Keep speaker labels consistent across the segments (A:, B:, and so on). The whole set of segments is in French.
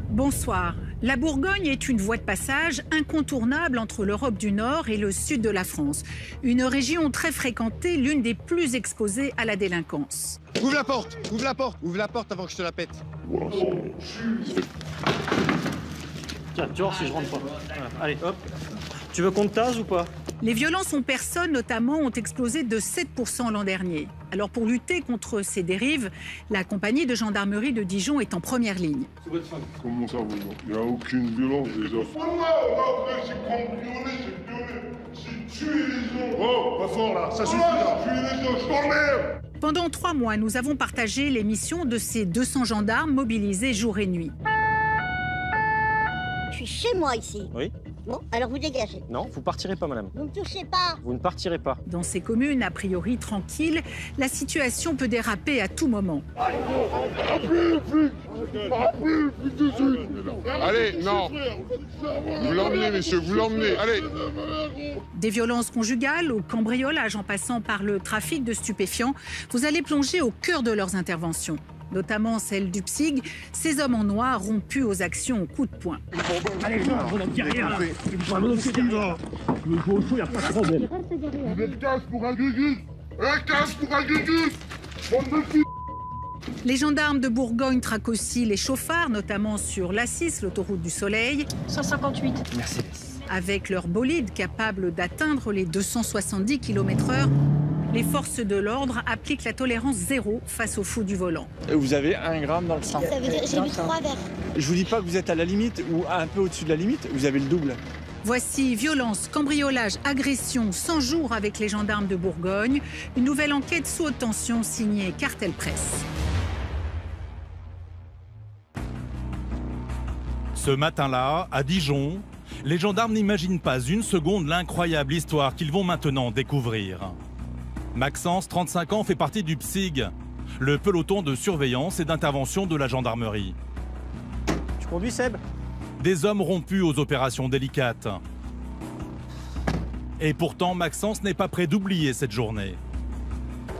A: Bonsoir. La Bourgogne est une voie de passage incontournable entre l'Europe du Nord et le sud de la France. Une région très fréquentée, l'une des plus exposées à la délinquance.
B: Ouvre la porte, ouvre la porte, ouvre la porte avant que je te la pète.
C: Tiens, tu vois si je rentre pas. Voilà. Allez, hop. Tu veux qu'on te tase ou pas?
A: Les violences en personne, notamment, ont explosé de 7% l'an dernier. Alors, pour lutter contre ces dérives, la compagnie de gendarmerie de Dijon est en première ligne.
D: Comment ça, vous? Il n'y a aucune violence, déjà. J'ai tué les gens. Oh, pas fort, là. Ça suffit, là. J'ai tué les gens, je t'emmerde.
A: Pendant 3 mois, nous avons partagé les missions de ces 200 gendarmes mobilisés jour et nuit.
E: Je suis chez moi ici.
C: Oui.
E: Bon, alors vous dégagez.
C: Non, vous partirez pas, madame.
E: Vous ne me touchez pas.
C: Vous ne partirez pas.
A: Dans ces communes, a priori tranquilles, la situation peut déraper à tout moment.
D: Allez, non. Vous l'emmenez, messieurs, vous l'emmenez. Allez.
A: Des violences conjugales au cambriolage en passant par le trafic de stupéfiants, vous allez plonger au cœur de leurs interventions. Notamment celle du PSIG, ces hommes en noir rompus aux actions au coup de poing.
F: Allez, vous n'en dites rien, là. Le jour au chaud, il n'y a pas de problème.
D: Vous êtes casse pour un gugus. Casse pour un gugus.
A: Les gendarmes de Bourgogne traquent aussi les chauffards, notamment sur l'A6, l'autoroute du Soleil.
G: 158.
C: Mercedes.
A: Avec leur bolide capable d'atteindre les 270 km/h, les forces de l'ordre appliquent la tolérance zéro face aux fous du volant.
H: Vous avez 1 gramme dans le sang.
E: Ça veut dire j'ai bu 3 verres.
H: Je vous dis pas que vous êtes à la limite ou un peu au-dessus de la limite, vous avez le double.
A: Voici violence, cambriolage, agression, 100 jours avec les gendarmes de Bourgogne. Une nouvelle enquête sous haute tension signée Cartel Presse.
I: Ce matin-là, à Dijon, les gendarmes n'imaginent pas une seconde l'incroyable histoire qu'ils vont maintenant découvrir. Maxence, 35 ans, fait partie du PSIG, le peloton de surveillance et d'intervention de la gendarmerie.
C: Tu conduis, Seb?
I: Des hommes rompus aux opérations délicates. Et pourtant, Maxence n'est pas prêt d'oublier cette journée.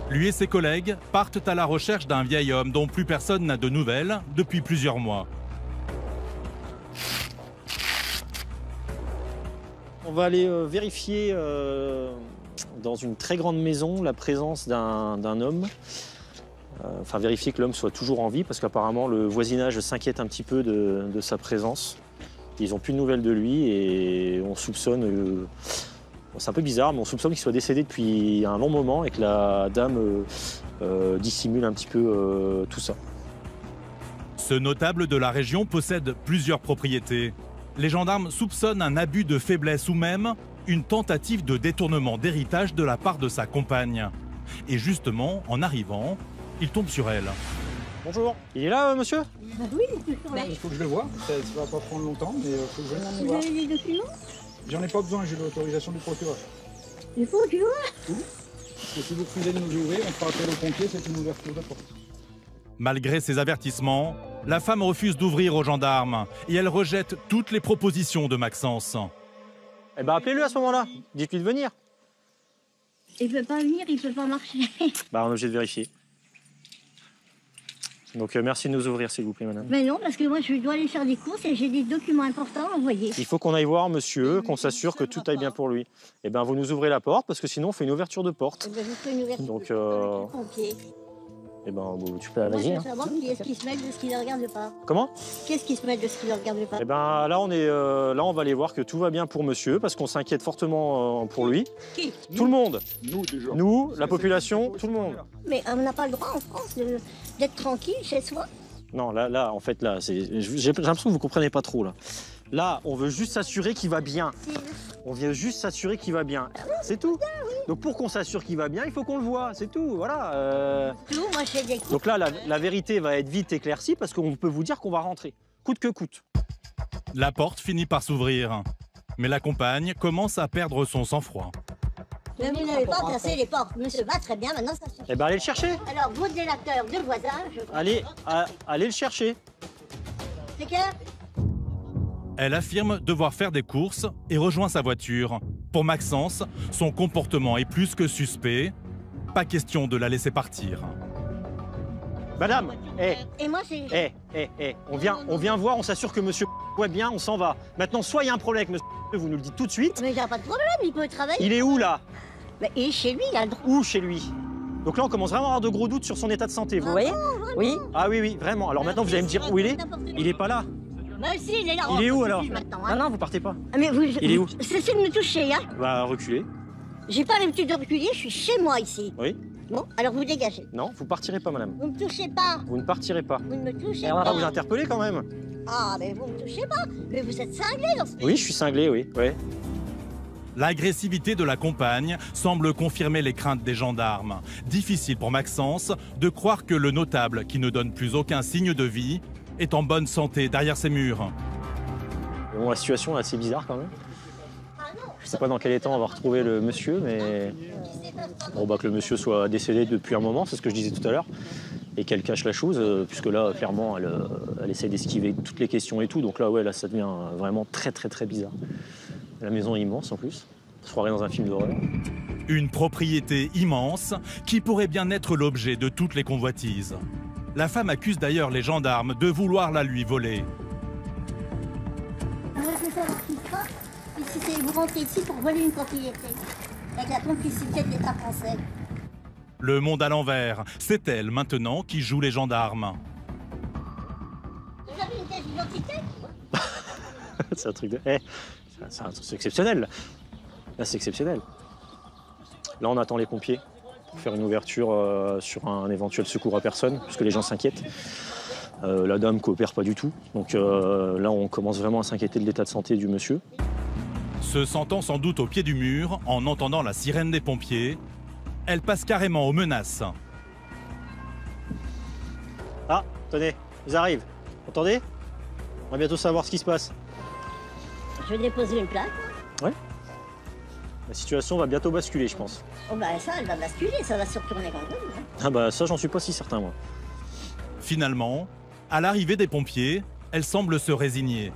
I: Lui et ses collègues partent à la recherche d'un vieil homme dont plus personne n'a de nouvelles depuis plusieurs mois.
C: On va aller vérifier dans une très grande maison la présence d'un homme. Enfin, vérifier que l'homme soit toujours en vie, parce qu'apparemment le voisinage s'inquiète un petit peu de sa présence. Ils n'ont plus de nouvelles de lui et on soupçonne, c'est un peu bizarre, mais on soupçonne qu'il soit décédé depuis un long moment et que la dame dissimule un petit peu tout ça.
I: Ce notable de la région possède plusieurs propriétés. Les gendarmes soupçonnent un abus de faiblesse ou même une tentative de détournement d'héritage de la part de sa compagne. Et justement, en arrivant, il tombe sur elle.
C: Bonjour. Il est là, monsieur?
E: Oui, il est toujours là.
J: Il faut que je le voie, ça va pas prendre longtemps, mais il faut que je vienne le voir.
E: Vous avez des documents?
J: J'en ai pas besoin, j'ai l'autorisation du procureur.
E: Il faut que je vois.
J: Oui. Et si vous refusez de nous ouvrir, on fera appel aux pompiers, c'est une ouverture de porte.
I: Malgré ces avertissements, la femme refuse d'ouvrir aux gendarmes et elle rejette toutes les propositions de Maxence.
C: Eh ben, appelez-le à ce moment-là. Dites-lui de venir.
E: Il peut pas venir, il peut pas marcher.
C: Bah, on est obligé de vérifier. Donc, merci de nous ouvrir, s'il vous plaît, madame.
E: Mais non, parce que moi, je dois aller faire des courses et j'ai des documents importants à envoyer.
C: Il faut qu'on aille voir monsieur, qu'on s'assure que tout aille bien pour lui. Eh ben, vous nous ouvrez la porte, parce que sinon, on fait une ouverture de porte.
E: Eh ben, je fais une ouverture
C: Donc,
E: de porte avec les pompiers.
C: Eh ben, tu peux,
E: Moi,
C: vas-y.
E: je veux
C: Hein.
E: savoir qui est-ce qui se mêle de ce qui ne regarde pas.
C: Comment?
E: Qui est-ce qui se mêle de ce qui ne regarde pas?
C: Eh ben, là, là, on va aller voir que tout va bien pour monsieur, parce qu'on s'inquiète fortement pour lui.
E: Qui?
C: Tout le monde.
D: Nous, déjà.
C: Nous, la population, tout le monde.
E: Mais on n'a pas le droit en France d'être tranquille chez soi.
C: Non, là, en fait, là, j'ai l'impression que vous comprenez pas trop, là. Là, on veut juste s'assurer qu'il va bien. On vient juste s'assurer qu'il va bien. C'est tout. Donc, pour qu'on s'assure qu'il va bien, il faut qu'on le voie. C'est tout, voilà.
E: Tout, moi, je fais des courses.
C: Donc là, la vérité va être vite éclaircie parce qu'on peut vous dire qu'on va rentrer, coûte que coûte.
I: La porte finit par s'ouvrir. Mais la compagne commence à perdre son sang-froid.
E: Mais vous n'avez pas cassé les portes. Monsieur va très bien, maintenant ça suffit.
C: Eh ben, allez le chercher.
E: Alors, votre délateur de voisin, je...
C: Allez le chercher.
E: C'est clair?
I: Elle affirme devoir faire des courses et rejoint sa voiture. Pour Maxence, son comportement est plus que suspect. Pas question de la laisser partir.
C: Madame,
E: Et moi, c'est...
C: on vient voir, on s'assure que monsieur est bien, on s'en va. Maintenant, soit il y a un problème avec monsieur, vous nous le dites tout de suite.
E: Mais il n'y a pas de problème, il peut travailler.
C: Il est où, là?
E: Mais il est chez lui, il a le droit.
C: Où, chez lui? Donc là, on commence vraiment à avoir de gros doutes sur son état de santé, vous voyez? Oui. Ah oui, vraiment. Alors maintenant, vous allez me dire où il est? Il est pas là.
E: Bah si, il est là.
C: Il est où, alors?
E: Maintenant,
C: Ah non, vous partez pas.
E: Ah, mais vous,
C: Il est où?
E: Cessez de me toucher, hein.
C: Bah, reculez.
E: J'ai pas l'habitude de reculer, je suis chez moi ici.
C: Oui.
E: Bon, alors vous dégagez.
C: Non, vous partirez pas, madame.
E: Vous me touchez pas.
C: Vous ne partirez pas.
E: Vous ne me touchez
C: On va
E: pas.
C: vous interpeller quand même.
E: Ah, mais vous me touchez pas. Mais vous êtes cinglé dans ce pays.
C: Oui, je suis cinglé, oui. Ouais.
I: L'agressivité de la compagne semble confirmer les craintes des gendarmes. Difficile pour Maxence de croire que le notable, qui ne donne plus aucun signe de vie, est en bonne santé derrière ses murs.
C: Bon, la situation est assez bizarre quand même. Je ne sais pas dans quel état on va retrouver le monsieur, mais bon, bah, que le monsieur soit décédé depuis un moment, c'est ce que je disais tout à l'heure, et qu'elle cache la chose, puisque là, clairement, elle essaie d'esquiver toutes les questions et tout. Donc là, ouais, là, ça devient vraiment très, très, très bizarre. La maison est immense en plus. On se croirait dans un film d'horreur.
I: Une propriété immense qui pourrait bien être l'objet de toutes les convoitises. La femme accuse d'ailleurs les gendarmes de vouloir la lui voler.
E: Je veux savoir ce qui se passe. Et si vous rentrez ici pour voler une propriété, avec la complicité de l'État français.
I: Le monde à l'envers, c'est elle maintenant qui joue les gendarmes.
E: Vous avez une pièce d'identité?
C: C'est un truc de... c'est exceptionnel. Là, c'est exceptionnel. Là, on attend les pompiers pour faire une ouverture sur un éventuel secours à personne, puisque les gens s'inquiètent. La dame coopère pas du tout. Donc là, on commence vraiment à s'inquiéter de l'état de santé du monsieur.
I: Se sentant sans doute au pied du mur, en entendant la sirène des pompiers, elle passe carrément aux menaces.
C: Ah, tenez, ils arrivent. Entendez? On va bientôt savoir ce qui se passe.
E: Je vais déposer une plaque.
C: Ouais. La situation va bientôt basculer, je pense.
E: Oh bah ça, elle va basculer, ça va se retourner quand même. Hein.
C: Ah bah ça, j'en suis pas si certain, moi.
I: Finalement, à l'arrivée des pompiers, elle semble se résigner.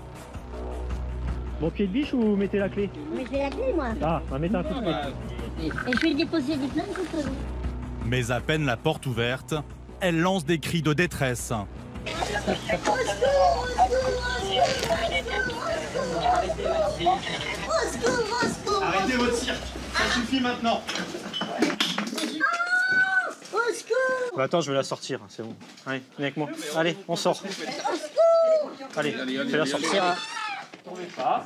C: Bon pied de biche ou mettez la clé?
E: Mais je vais la clé, moi.
C: Ah, on va mettre un coup de clé.
E: Et je vais déposer des plaques contre vous.
I: Mais à peine la porte ouverte, elle lance des cris de détresse.
B: Arrêtez votre cirque. Ça suffit maintenant.
C: Bah attends, je vais la sortir, c'est bon. Allez, viens avec moi. Allez, on sort. Allez, fais-la sortir. Tournez pas.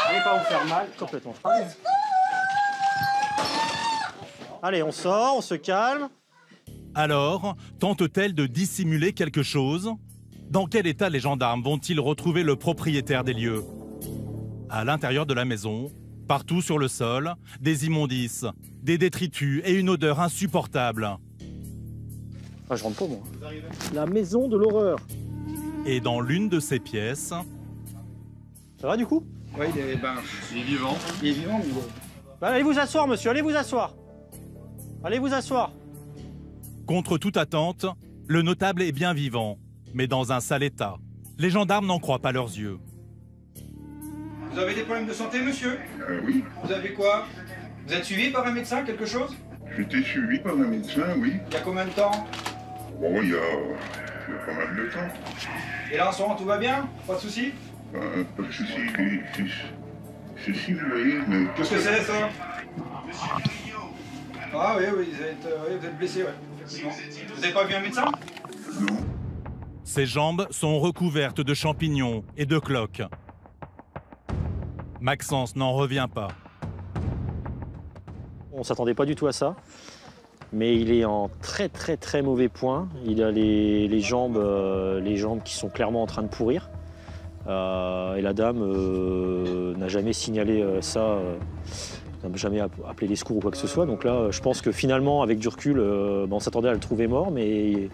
C: Allez pas vous faire mal. Complètement. Allez, on sort, on se calme.
I: Alors, tente-t-elle de dissimuler quelque chose? Dans quel état les gendarmes vont-ils retrouver le propriétaire des lieux? À l'intérieur de la maison, partout sur le sol, des immondices, des détritus et une odeur insupportable.
C: Ah, je rentre pas, moi. La maison de l'horreur.
I: Et dans l'une de ces pièces...
C: Ça va, du coup?
J: Oui, il est vivant. Il est vivant, mais bon.
C: Bah, allez vous asseoir, monsieur, allez vous asseoir. Allez vous asseoir.
I: Contre toute attente, le notable est bien vivant, mais dans un sale état. Les gendarmes n'en croient pas leurs yeux.
G: Vous avez des problèmes de santé, monsieur?
D: Oui.
G: Vous avez quoi? Vous êtes suivi par un médecin, quelque chose?
D: J'étais suivi par un médecin, oui.
G: Il y a combien de temps?
D: Bon, il y a pas mal de temps.
G: Et là, en ce moment, tout va bien? Pas de soucis?
D: Pas de soucis. Ceci, vous voyez, mais...
G: Qu'est-ce que c'est, ça? Ah oui, vous êtes blessé, ouais. Effectivement. Vous n'avez pas vu un médecin?
D: Non.
I: Ses jambes sont recouvertes de champignons et de cloques. Maxence n'en revient pas.
C: On ne s'attendait pas du tout à ça, mais il est en très très très mauvais point. Il a les jambes qui sont clairement en train de pourrir. Et la dame n'a jamais signalé ça, n'a jamais appelé les secours ou quoi que ce soit. Donc là, je pense que finalement, avec du recul, on s'attendait à le trouver mort, mais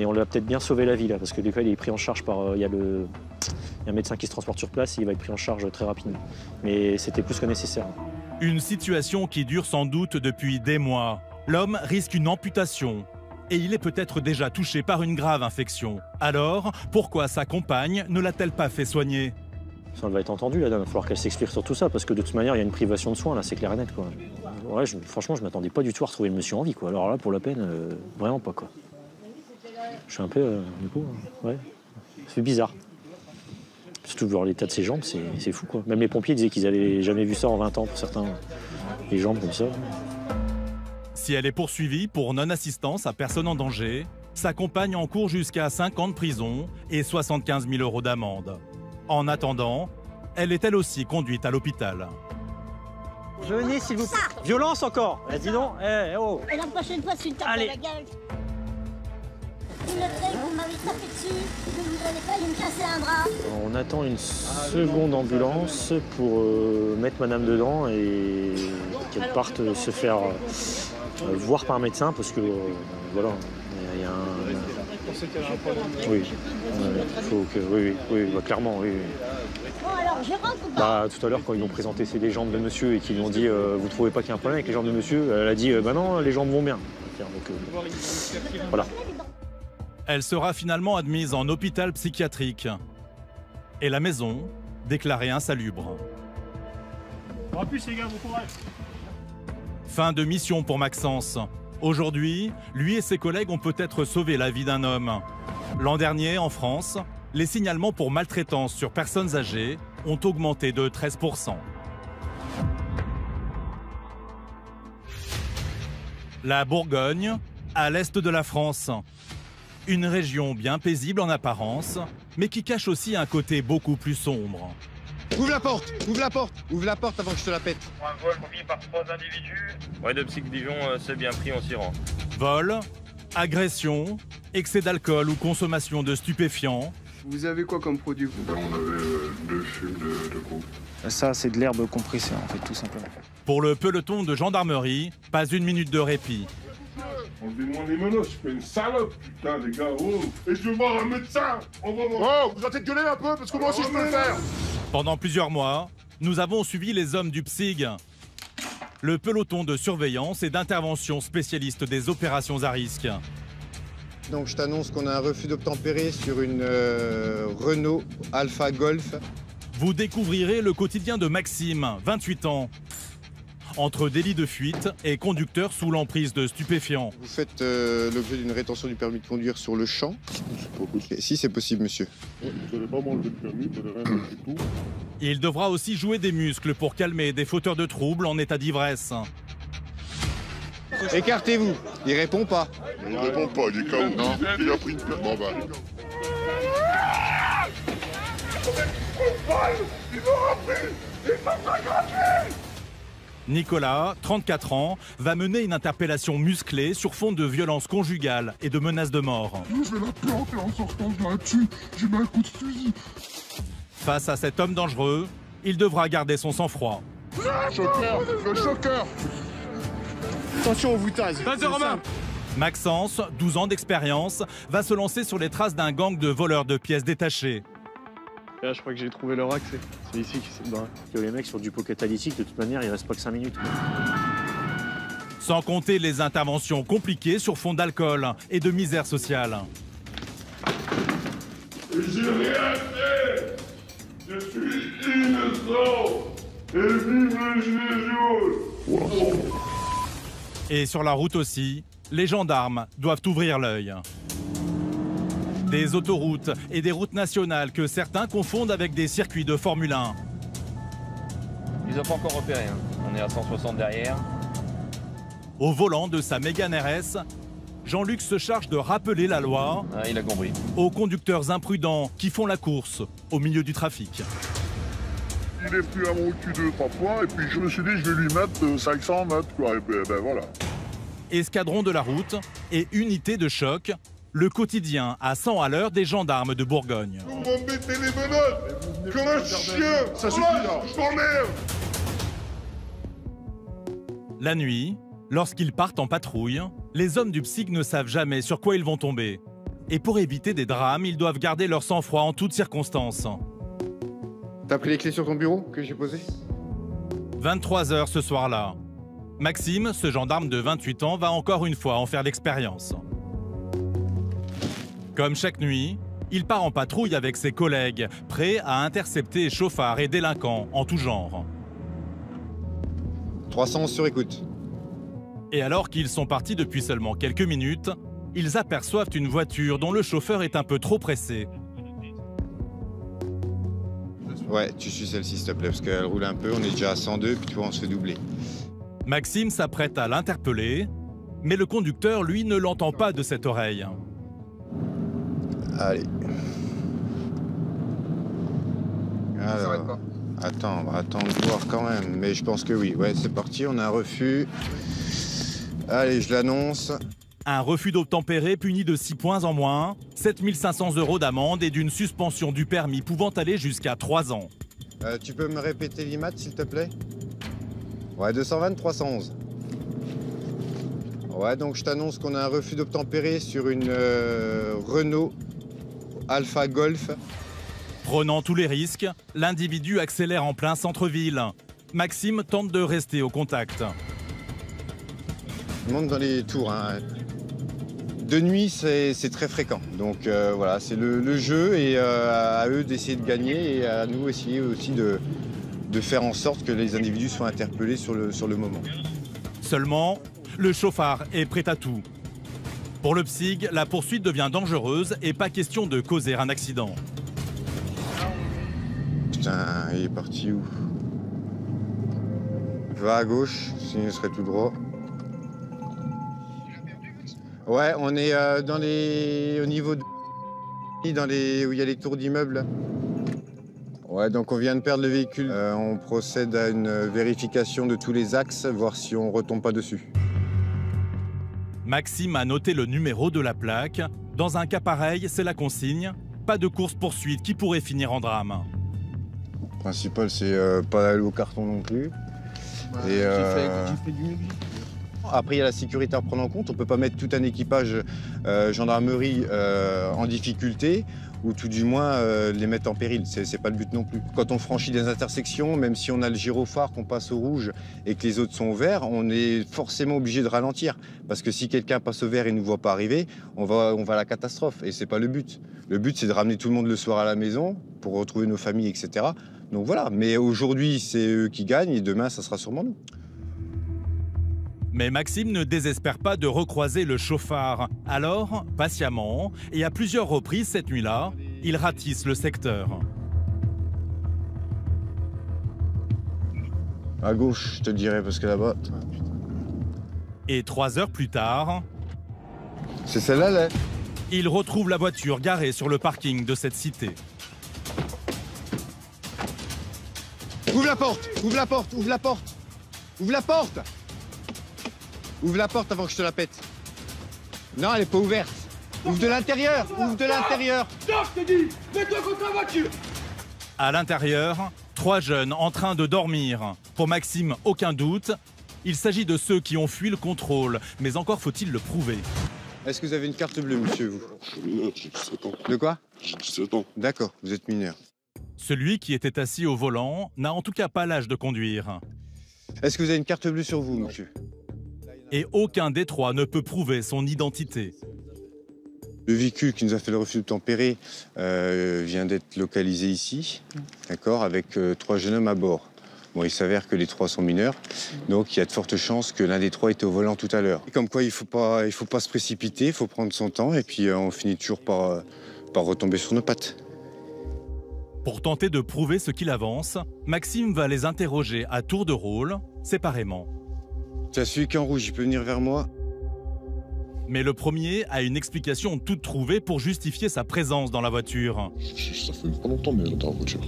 C: on lui a peut-être bien sauvé la vie là, parce que du coup, il est pris en charge par... Il y a un médecin qui se transporte sur place et il va être pris en charge très rapidement. Mais c'était plus que nécessaire.
I: Une situation qui dure sans doute depuis des mois. L'homme risque une amputation et il est peut-être déjà touché par une grave infection. Alors, pourquoi sa compagne ne l'a-t-elle pas fait soigner?
C: Ça va être entendu, la dame. Il va falloir qu'elle s'explique sur tout ça, parce que de toute manière, il y a une privation de soins, là, c'est clair et net, quoi. Ouais, franchement, je m'attendais pas du tout à retrouver le monsieur en vie, quoi. Alors là, pour la peine, vraiment pas, quoi. Je suis un peu, du coup, ouais, c'est bizarre. Surtout voir l'état de ses jambes, c'est fou, quoi. Même les pompiers disaient qu'ils n'avaient jamais vu ça en 20 ans pour certains, les jambes comme ça.
I: Si elle est poursuivie pour non-assistance à personne en danger, sa compagne encourt jusqu'à 5 ans de prison et 75 000 € d'amende. En attendant, elle est elle aussi conduite à l'hôpital.
C: Venez, s'il vous plaît. Violence encore. Eh, dis donc. Eh, oh.
E: Et la prochaine fois, c'est une tape à la gueule. Tout le fait, vous m'avez tapé dessus, je ne voudrais pas, il me casser un bras.
C: On attend une seconde ambulance pour mettre madame dedans et qu'elle parte se faire voir par un médecin parce que, voilà, il y a un... Oui, faut que, oui, bah, clairement, oui.
E: Bon, alors, je rentre ou pas?
C: Bah, tout à l'heure, quand ils ont présenté les jambes de monsieur et qu'ils lui ont dit vous trouvez pas qu'il y a un problème avec les jambes de monsieur, elle a dit bah non, les jambes vont bien. Donc, voilà.
I: Elle sera finalement admise en hôpital psychiatrique. Et la maison déclarée insalubre.
F: En plus, les gars, bon courage.
I: Fin de mission pour Maxence. Aujourd'hui, lui et ses collègues ont peut-être sauvé la vie d'un homme. L'an dernier, en France, les signalements pour maltraitance sur personnes âgées ont augmenté de 13%. La Bourgogne, à l'est de la France. Une région bien paisible en apparence, mais qui cache aussi un côté beaucoup plus sombre.
K: Ouvre la porte, ouvre la porte, ouvre la porte avant que je te la pète.
L: Un vol commis par 3 individus. Ouais, de Psych Dijon, c'est bien pris, on s'y rend.
I: Vol, agression, excès d'alcool ou consommation de stupéfiants.
M: Vous avez quoi comme produit?
D: On avait 2 fumes de groupe.
H: Ça, c'est de l'herbe compressée, en fait, tout simplement.
I: Pour le peloton de gendarmerie, pas une minute de répit.
D: Enlevez-moi les menottes, je suis une salope, putain, les gars, oh. Et je veux voir un médecin. On va voir. Oh, vous arrêtez de gueuler un peu, parce que moi aussi je peux le faire.
I: Pendant plusieurs mois, nous avons suivi les hommes du PSIG, le peloton de surveillance et d'intervention spécialiste des opérations à risque.
K: Donc je t'annonce qu'on a un refus d'obtempérer sur une Renault Alpha Golf.
I: Vous découvrirez le quotidien de Maxime, 28 ans. Entre délit de fuite et conducteur sous l'emprise de stupéfiants.
K: Vous faites l'objet d'une rétention du permis de conduire sur le champ?
D: C'est pas possible.
K: Si, c'est possible, monsieur.
D: Vous n'allez pas m'enlever le permis, vous n'allez rien du tout.
I: Il devra aussi jouer des muscles pour calmer des fauteurs de troubles en état d'ivresse.
K: Écartez-vous, il répond pas.
D: Il répond pas, il est KO. Non, il a pris une perte. Bon, bah. Il m'a rappelé. Il m'a gratuit.
I: Nicolas, 34 ans, va mener une interpellation musclée sur fond de violence conjugale et de menaces de mort.
D: Je vais la planter en sortant, je la tue. J'ai mis un coup de fusil.
I: Face à cet homme dangereux, il devra garder son sang-froid.
D: Choqueur, le choqueur.
K: Attention, on vous tase.
F: Vas-y, Romain.
I: Maxence, 12 ans d'expérience, va se lancer sur les traces d'un gang de voleurs de pièces détachées.
J: Là, je crois que j'ai trouvé leur accès. C'est ici qu'ils s'est barré.
C: Les mecs sur du pot catalytique, de toute manière, il reste pas que 5 minutes.
I: Sans compter les interventions compliquées sur fond d'alcool et de misère sociale.
D: J'ai rien fait. Je suis innocent. Et vive le gilet jaune.
I: Et sur la route aussi, les gendarmes doivent ouvrir l'œil. Des autoroutes et des routes nationales que certains confondent avec des circuits de Formule 1.
L: Ils n'ont pas encore repéré, hein. On est à 160 derrière.
I: Au volant de sa Mégane RS, Jean-Luc se charge de rappeler la loi
L: il a compris.
I: Aux conducteurs imprudents qui font la course au milieu du trafic.
D: Il est plus à mon cul 2-3 fois, et puis je me suis dit, je vais lui mettre 500 mètres, quoi. Et ben voilà.
I: Escadron de la route et unité de choc, le quotidien à 100 à l'heure des gendarmes de Bourgogne.
D: Vous me mettez les menottes comme un chien. Ça suffit là, je t'emmerde.
I: La nuit, lorsqu'ils partent en patrouille, les hommes du PSIG ne savent jamais sur quoi ils vont tomber. Et pour éviter des drames, ils doivent garder leur sang-froid en toutes circonstances.
K: T'as pris les clés sur ton bureau que j'ai posé?
I: 23h ce soir-là. Maxime, ce gendarme de 28 ans, va encore une fois en faire l'expérience. Comme chaque nuit, il part en patrouille avec ses collègues, prêts à intercepter chauffards et délinquants en tout genre.
K: 311 sur écoute.
I: Et alors qu'ils sont partis depuis seulement quelques minutes, ils aperçoivent une voiture dont le chauffeur est un peu trop pressé.
K: Ouais, tu suis celle-ci s'il te plaît, parce qu'elle roule un peu, on est déjà à 102, puis tu vois, on se fait doubler.
I: Maxime s'apprête à l'interpeller, mais le conducteur, lui, ne l'entend pas de cette oreille.
K: Allez. Alors, attends, on va attendre de voir quand même, mais je pense que oui. Ouais, c'est parti, on a un refus. Allez, je l'annonce.
I: Un refus d'obtempérer puni de 6 points en moins, 7 500 € d'amende et d'une suspension du permis pouvant aller jusqu'à 3 ans.
K: Tu peux me répéter l'IMAT, s'il te plaît? Ouais, 220 311. Ouais, donc je t'annonce qu'on a un refus d'obtempérer sur une Renault Alpha Golf.
I: Prenant tous les risques, l'individu accélère en plein centre-ville. Maxime tente de rester au contact.
K: Il monte dans les tours. Hein. De nuit, c'est très fréquent. Donc voilà, c'est le jeu et à eux d'essayer de gagner et à nous essayer aussi de faire en sorte que les individus soient interpellés sur le moment.
I: Seulement, le chauffard est prêt à tout. Pour le PSIG, la poursuite devient dangereuse et pas question de causer un accident.
K: Putain, il est parti où? Va à gauche, sinon il serait tout droit. Ouais, on est au niveau de... où il y a les tours d'immeubles. Ouais, donc on vient de perdre le véhicule. On procède à une vérification de tous les axes, voir si on retombe pas dessus.
I: Maxime a noté le numéro de la plaque. Dans un cas pareil, c'est la consigne. Pas de course-poursuite qui pourrait finir en drame.
K: Le principal, c'est pas aller au carton non plus.
H: Ouais,
K: et
H: j'ai fait du mieux.
K: Après, il y a la sécurité à prendre en compte. On ne peut pas mettre tout un équipage gendarmerie en difficulté ou tout du moins les mettre en péril. C'est pas le but non plus. Quand on franchit des intersections, même si on a le gyrophare, qu'on passe au rouge et que les autres sont au vert, on est forcément obligé de ralentir. Parce que si quelqu'un passe au vert et ne nous voit pas arriver, on va à la catastrophe. Et c'est pas le but. Le but, c'est de ramener tout le monde le soir à la maison pour retrouver nos familles, etc. Donc voilà. Mais aujourd'hui, c'est eux qui gagnent et demain, ça sera sûrement nous.
I: Mais Maxime ne désespère pas de recroiser le chauffard. Alors, patiemment, et à plusieurs reprises cette nuit-là, il ratisse le secteur.
K: À gauche, je te dirais, parce que là-bas...
I: Et 3 heures plus tard...
K: C'est celle-là, là.
I: Il retrouve la voiture garée sur le parking de cette cité.
K: Ouvre la porte! Ouvre la porte! Ouvre la porte! Ouvre la porte! Ouvre la porte avant que je te la pète. Non, elle est pas ouverte. Ouvre de l'intérieur. Ouvre de l'intérieur.
F: Non, je te dis, mets-toi contre la voiture.
I: À l'intérieur, 3 jeunes en train de dormir. Pour Maxime, aucun doute, il s'agit de ceux qui ont fui le contrôle. Mais encore faut-il le prouver.
K: Est-ce que vous avez une carte bleue, monsieur, vous?
D: Je suis mineur, j'ai 17 ans.
K: De quoi?
D: J'ai 17 ans.
K: D'accord, vous êtes mineur.
I: Celui qui était assis au volant n'a en tout cas pas l'âge de conduire.
K: Est-ce que vous avez une carte bleue sur vous, monsieur?
I: Et aucun des 3 ne peut prouver son identité.
K: Le véhicule qui nous a fait le refus d'obtempérer vient d'être localisé ici, d'accord, avec 3 jeunes hommes à bord. Bon, il s'avère que les 3 sont mineurs, donc il y a de fortes chances que l'un des 3 était au volant tout à l'heure. Comme quoi, il faut pas se précipiter, il faut prendre son temps, et puis on finit toujours par retomber sur nos pattes.
I: Pour tenter de prouver ce qu'il avance, Maxime va les interroger à tour de rôle, séparément.
K: Tu as celui qui est en rouge, il peut venir vers moi.
I: Mais le premier a une explication toute trouvée pour justifier sa présence dans la voiture.
D: Ça fait pas longtemps, mais dans la voiture.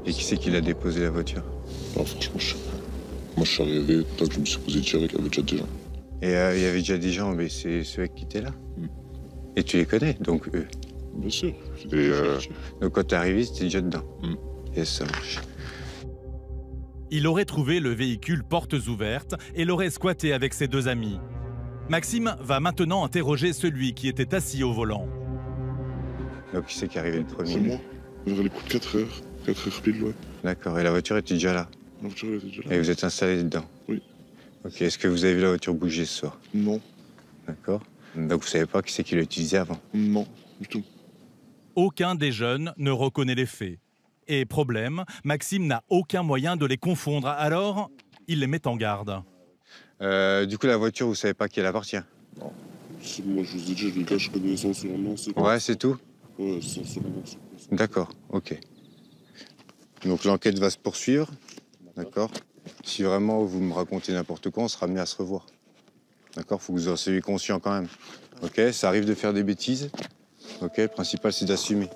K: Et qui c'est qui l'a déposé, la voiture?
D: Ah, franchement, je sais pas. Moi, je suis arrivé, tant que je me suis posé direct, il y avait déjà des gens.
K: Et il y avait déjà des gens, mais c'est ceux qui étaient là. Et tu les connais, donc eux?
D: Bien sûr.
K: Donc quand t'es arrivé, c'était déjà dedans. Et ça marche.
I: Il aurait trouvé le véhicule portes ouvertes et l'aurait squatté avec ses 2 amis. Maxime va maintenant interroger celui qui était assis au volant.
K: Donc qui c'est qui est arrivé le premier?
D: C'est moi. Vers les coups de 4 heures. 4 heures pile, ouais.
K: D'accord, et la voiture était déjà là?
D: La voiture était déjà là.
K: Et vous êtes installé dedans?
D: Oui.
K: Ok, est-ce que vous avez vu la voiture bouger ce soir?
D: Non.
K: D'accord. Donc vous savez pas qui c'est qui l'a utilisé avant?
D: Non, du tout.
I: Aucun des jeunes ne reconnaît les faits. Et problème, Maxime n'a aucun moyen de les confondre, alors il les met en garde.
K: Du coup, la voiture, vous savez pas qui elle appartient?
D: Non. Moi, je vous ai dit, les gars, je connais sans surnom, c'est quoi?
K: Ouais, c'est tout?
D: Ouais, sans surnom, c'est quoi?
K: D'accord, ok. Donc l'enquête va se poursuivre, d'accord? Si vraiment vous me racontez n'importe quoi, on sera amené à se revoir. D'accord? Faut que vous en soyez conscient quand même. Ok? Ça arrive de faire des bêtises. Ok? Le principal, c'est d'assumer.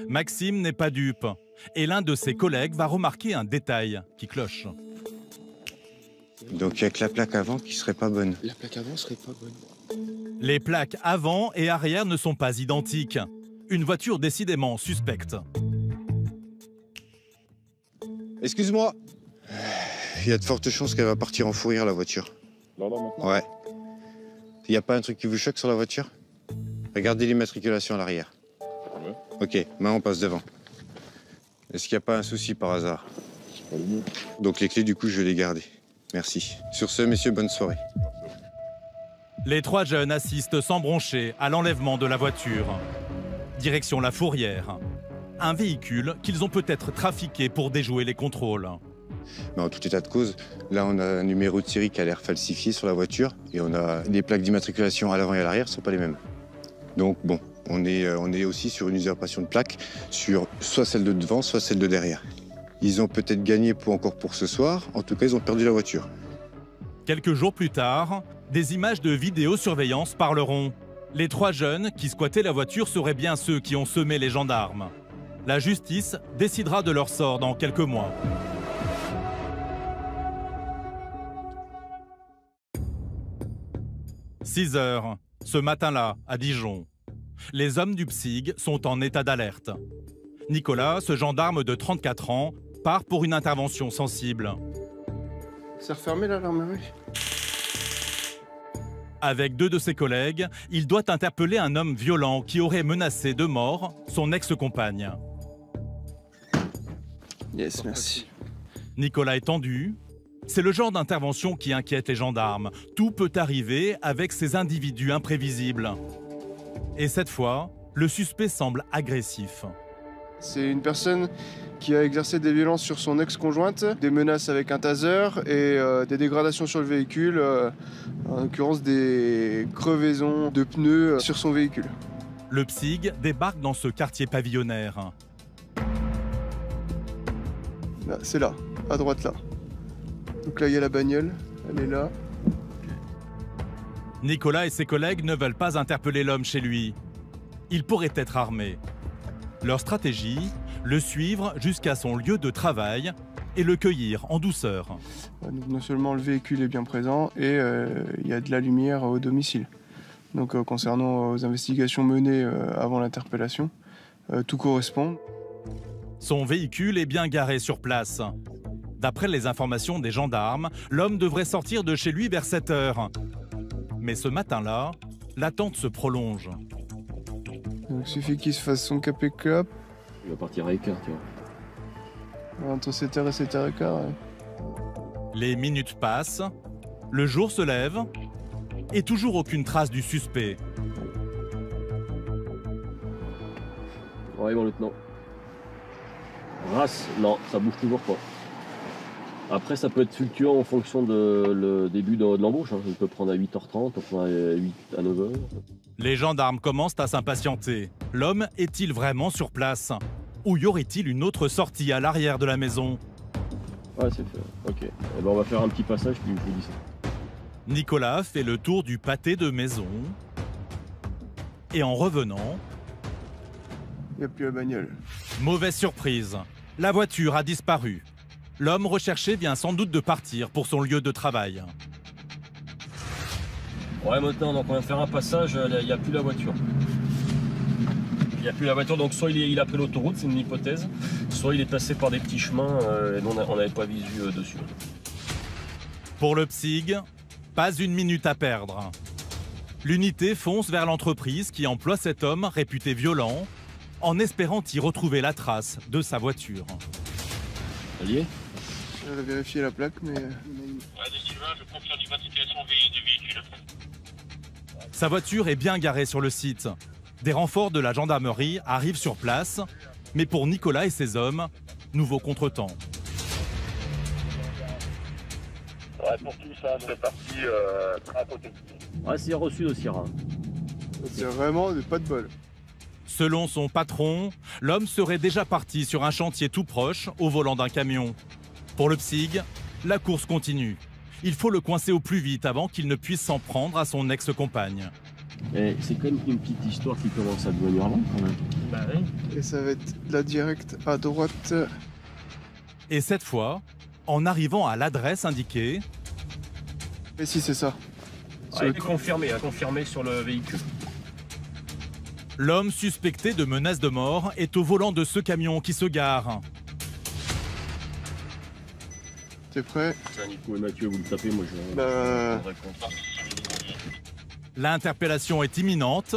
I: Maxime n'est pas dupe. Et l'un de ses collègues va remarquer un détail qui cloche.
K: Donc il y a que la plaque avant qui serait pas bonne.
D: La plaque avant serait pas bonne.
I: Les plaques avant et arrière ne sont pas identiques. Une voiture décidément suspecte.
K: Excuse-moi. Il y a de fortes chances qu'elle va partir en fou rire, la voiture.
D: Là, maintenant?
K: Ouais. Il n'y a pas un truc qui vous choque sur la voiture? Regardez l'immatriculation à l'arrière.
D: Ouais.
K: Ok, maintenant on passe devant. Est-ce qu'il n'y a pas un souci par hasard?
D: C'est pas le mieux.
K: Donc les clés, du coup, je vais les garder. Merci. Sur ce, messieurs, bonne soirée.
I: Les trois jeunes assistent sans broncher à l'enlèvement de la voiture. Direction la Fourrière. Un véhicule qu'ils ont peut-être trafiqué pour déjouer les contrôles.
K: Mais en tout état de cause, là, on a un numéro de série qui a l'air falsifié sur la voiture et on a des plaques d'immatriculation à l'avant et à l'arrière, ce ne sont pas les mêmes. Donc bon, on est aussi sur une usurpation de plaques, sur soit celle de devant, soit celle de derrière. Ils ont peut-être gagné encore pour ce soir, en tout cas, ils ont perdu la voiture.
I: Quelques jours plus tard, des images de vidéosurveillance parleront. Les trois jeunes qui squattaient la voiture seraient bien ceux qui ont semé les gendarmes. La justice décidera de leur sort dans quelques mois. « 6 heures, ce matin-là, à Dijon. Les hommes du PSIG sont en état d'alerte. Nicolas, ce gendarme de 34 ans, part pour une intervention sensible.
G: C'est refermé là, l'armerie?
I: Avec deux de ses collègues, il doit interpeller un homme violent qui aurait menacé de mort son ex-compagne.
G: Yes, merci.
I: Nicolas est tendu. C'est le genre d'intervention qui inquiète les gendarmes. Tout peut arriver avec ces individus imprévisibles. Et cette fois, le suspect semble agressif.
G: C'est une personne qui a exercé des violences sur son ex-conjointe, des menaces avec un taser et des dégradations sur le véhicule, en l'occurrence des crevaisons de pneus sur son véhicule.
I: Le PSIG débarque dans ce quartier pavillonnaire.
G: C'est là, à droite là. Donc là, il y a la bagnole, elle est là.
I: Nicolas et ses collègues ne veulent pas interpeller l'homme chez lui. Il pourrait être armé. Leur stratégie, le suivre jusqu'à son lieu de travail et le cueillir en douceur.
G: Donc, non seulement le véhicule est bien présent et il y a de la lumière au domicile. Donc concernant aux investigations menées avant l'interpellation, tout correspond.
I: Son véhicule est bien garé sur place. D'après les informations des gendarmes, l'homme devrait sortir de chez lui vers 7 heures. Mais ce matin-là, l'attente se prolonge.
G: Donc il suffit qu'il se fasse son capé-cap.
M: Il va partir à écart, tu vois.
G: Entre 7h et 7h15. Ouais.
I: Les minutes passent, le jour se lève, et toujours aucune trace du suspect.
M: Ouais, mon lieutenant. Race, non, ça bouge toujours pas. Après, ça peut être fluctuant en fonction de le début de l'embauche. Hein. Il peut prendre à 8h30, il peut prendre à 9h.
I: Les gendarmes commencent à s'impatienter. L'homme est-il vraiment sur place? Ou y aurait-il une autre sortie à l'arrière de la maison?
M: Ouais, c'est fait. Ok. Eh ben, on va faire un petit passage, puis je vous dis ça.
I: Nicolas fait le tour du pâté de maison. Et en revenant...
G: Il n'y a plus la bagnole.
I: Mauvaise surprise. La voiture a disparu. L'homme recherché vient sans doute de partir pour son lieu de travail.
M: Ouais, maintenant, donc on va faire un passage, il n'y a plus la voiture. Il n'y a plus la voiture, donc soit il a pris l'autoroute, c'est une hypothèse, soit il est passé par des petits chemins et on n'avait pas visu dessus.
I: Pour le PSIG, pas une minute à perdre. L'unité fonce vers l'entreprise qui emploie cet homme réputé violent, en espérant y retrouver la trace de sa voiture.
M: Allié ?
G: Elle a vérifié la plaque, mais...
L: je confirme l'identification du véhicule.
I: Sa voiture est bien garée sur le site. Des renforts de la gendarmerie arrivent sur place, mais pour Nicolas et ses hommes, nouveau contretemps.
L: Ouais, pour tout ça, c'est parti à côté.
M: Ouais, c'est reçu aussi, Sierra.
G: C'est vraiment pas de bol.
I: Selon son patron, l'homme serait déjà parti sur un chantier tout proche au volant d'un camion. Pour le PSIG, la course continue. Il faut le coincer au plus vite avant qu'il ne puisse s'en prendre à son ex-compagne.
M: Et c'est quand même une petite histoire qui commence à devenir longue quand même. Bah oui.
G: Et ça va être la directe à droite.
I: Et cette fois, en arrivant à l'adresse indiquée...
G: Et si c'est ça.
M: Ouais, confirmé sur le véhicule.
I: L'homme suspecté de menace de mort est au volant de ce camion qui se gare.
G: T'es prêt?
M: Nico et Mathieu, vous le tapez, moi je...
I: L'interpellation est imminente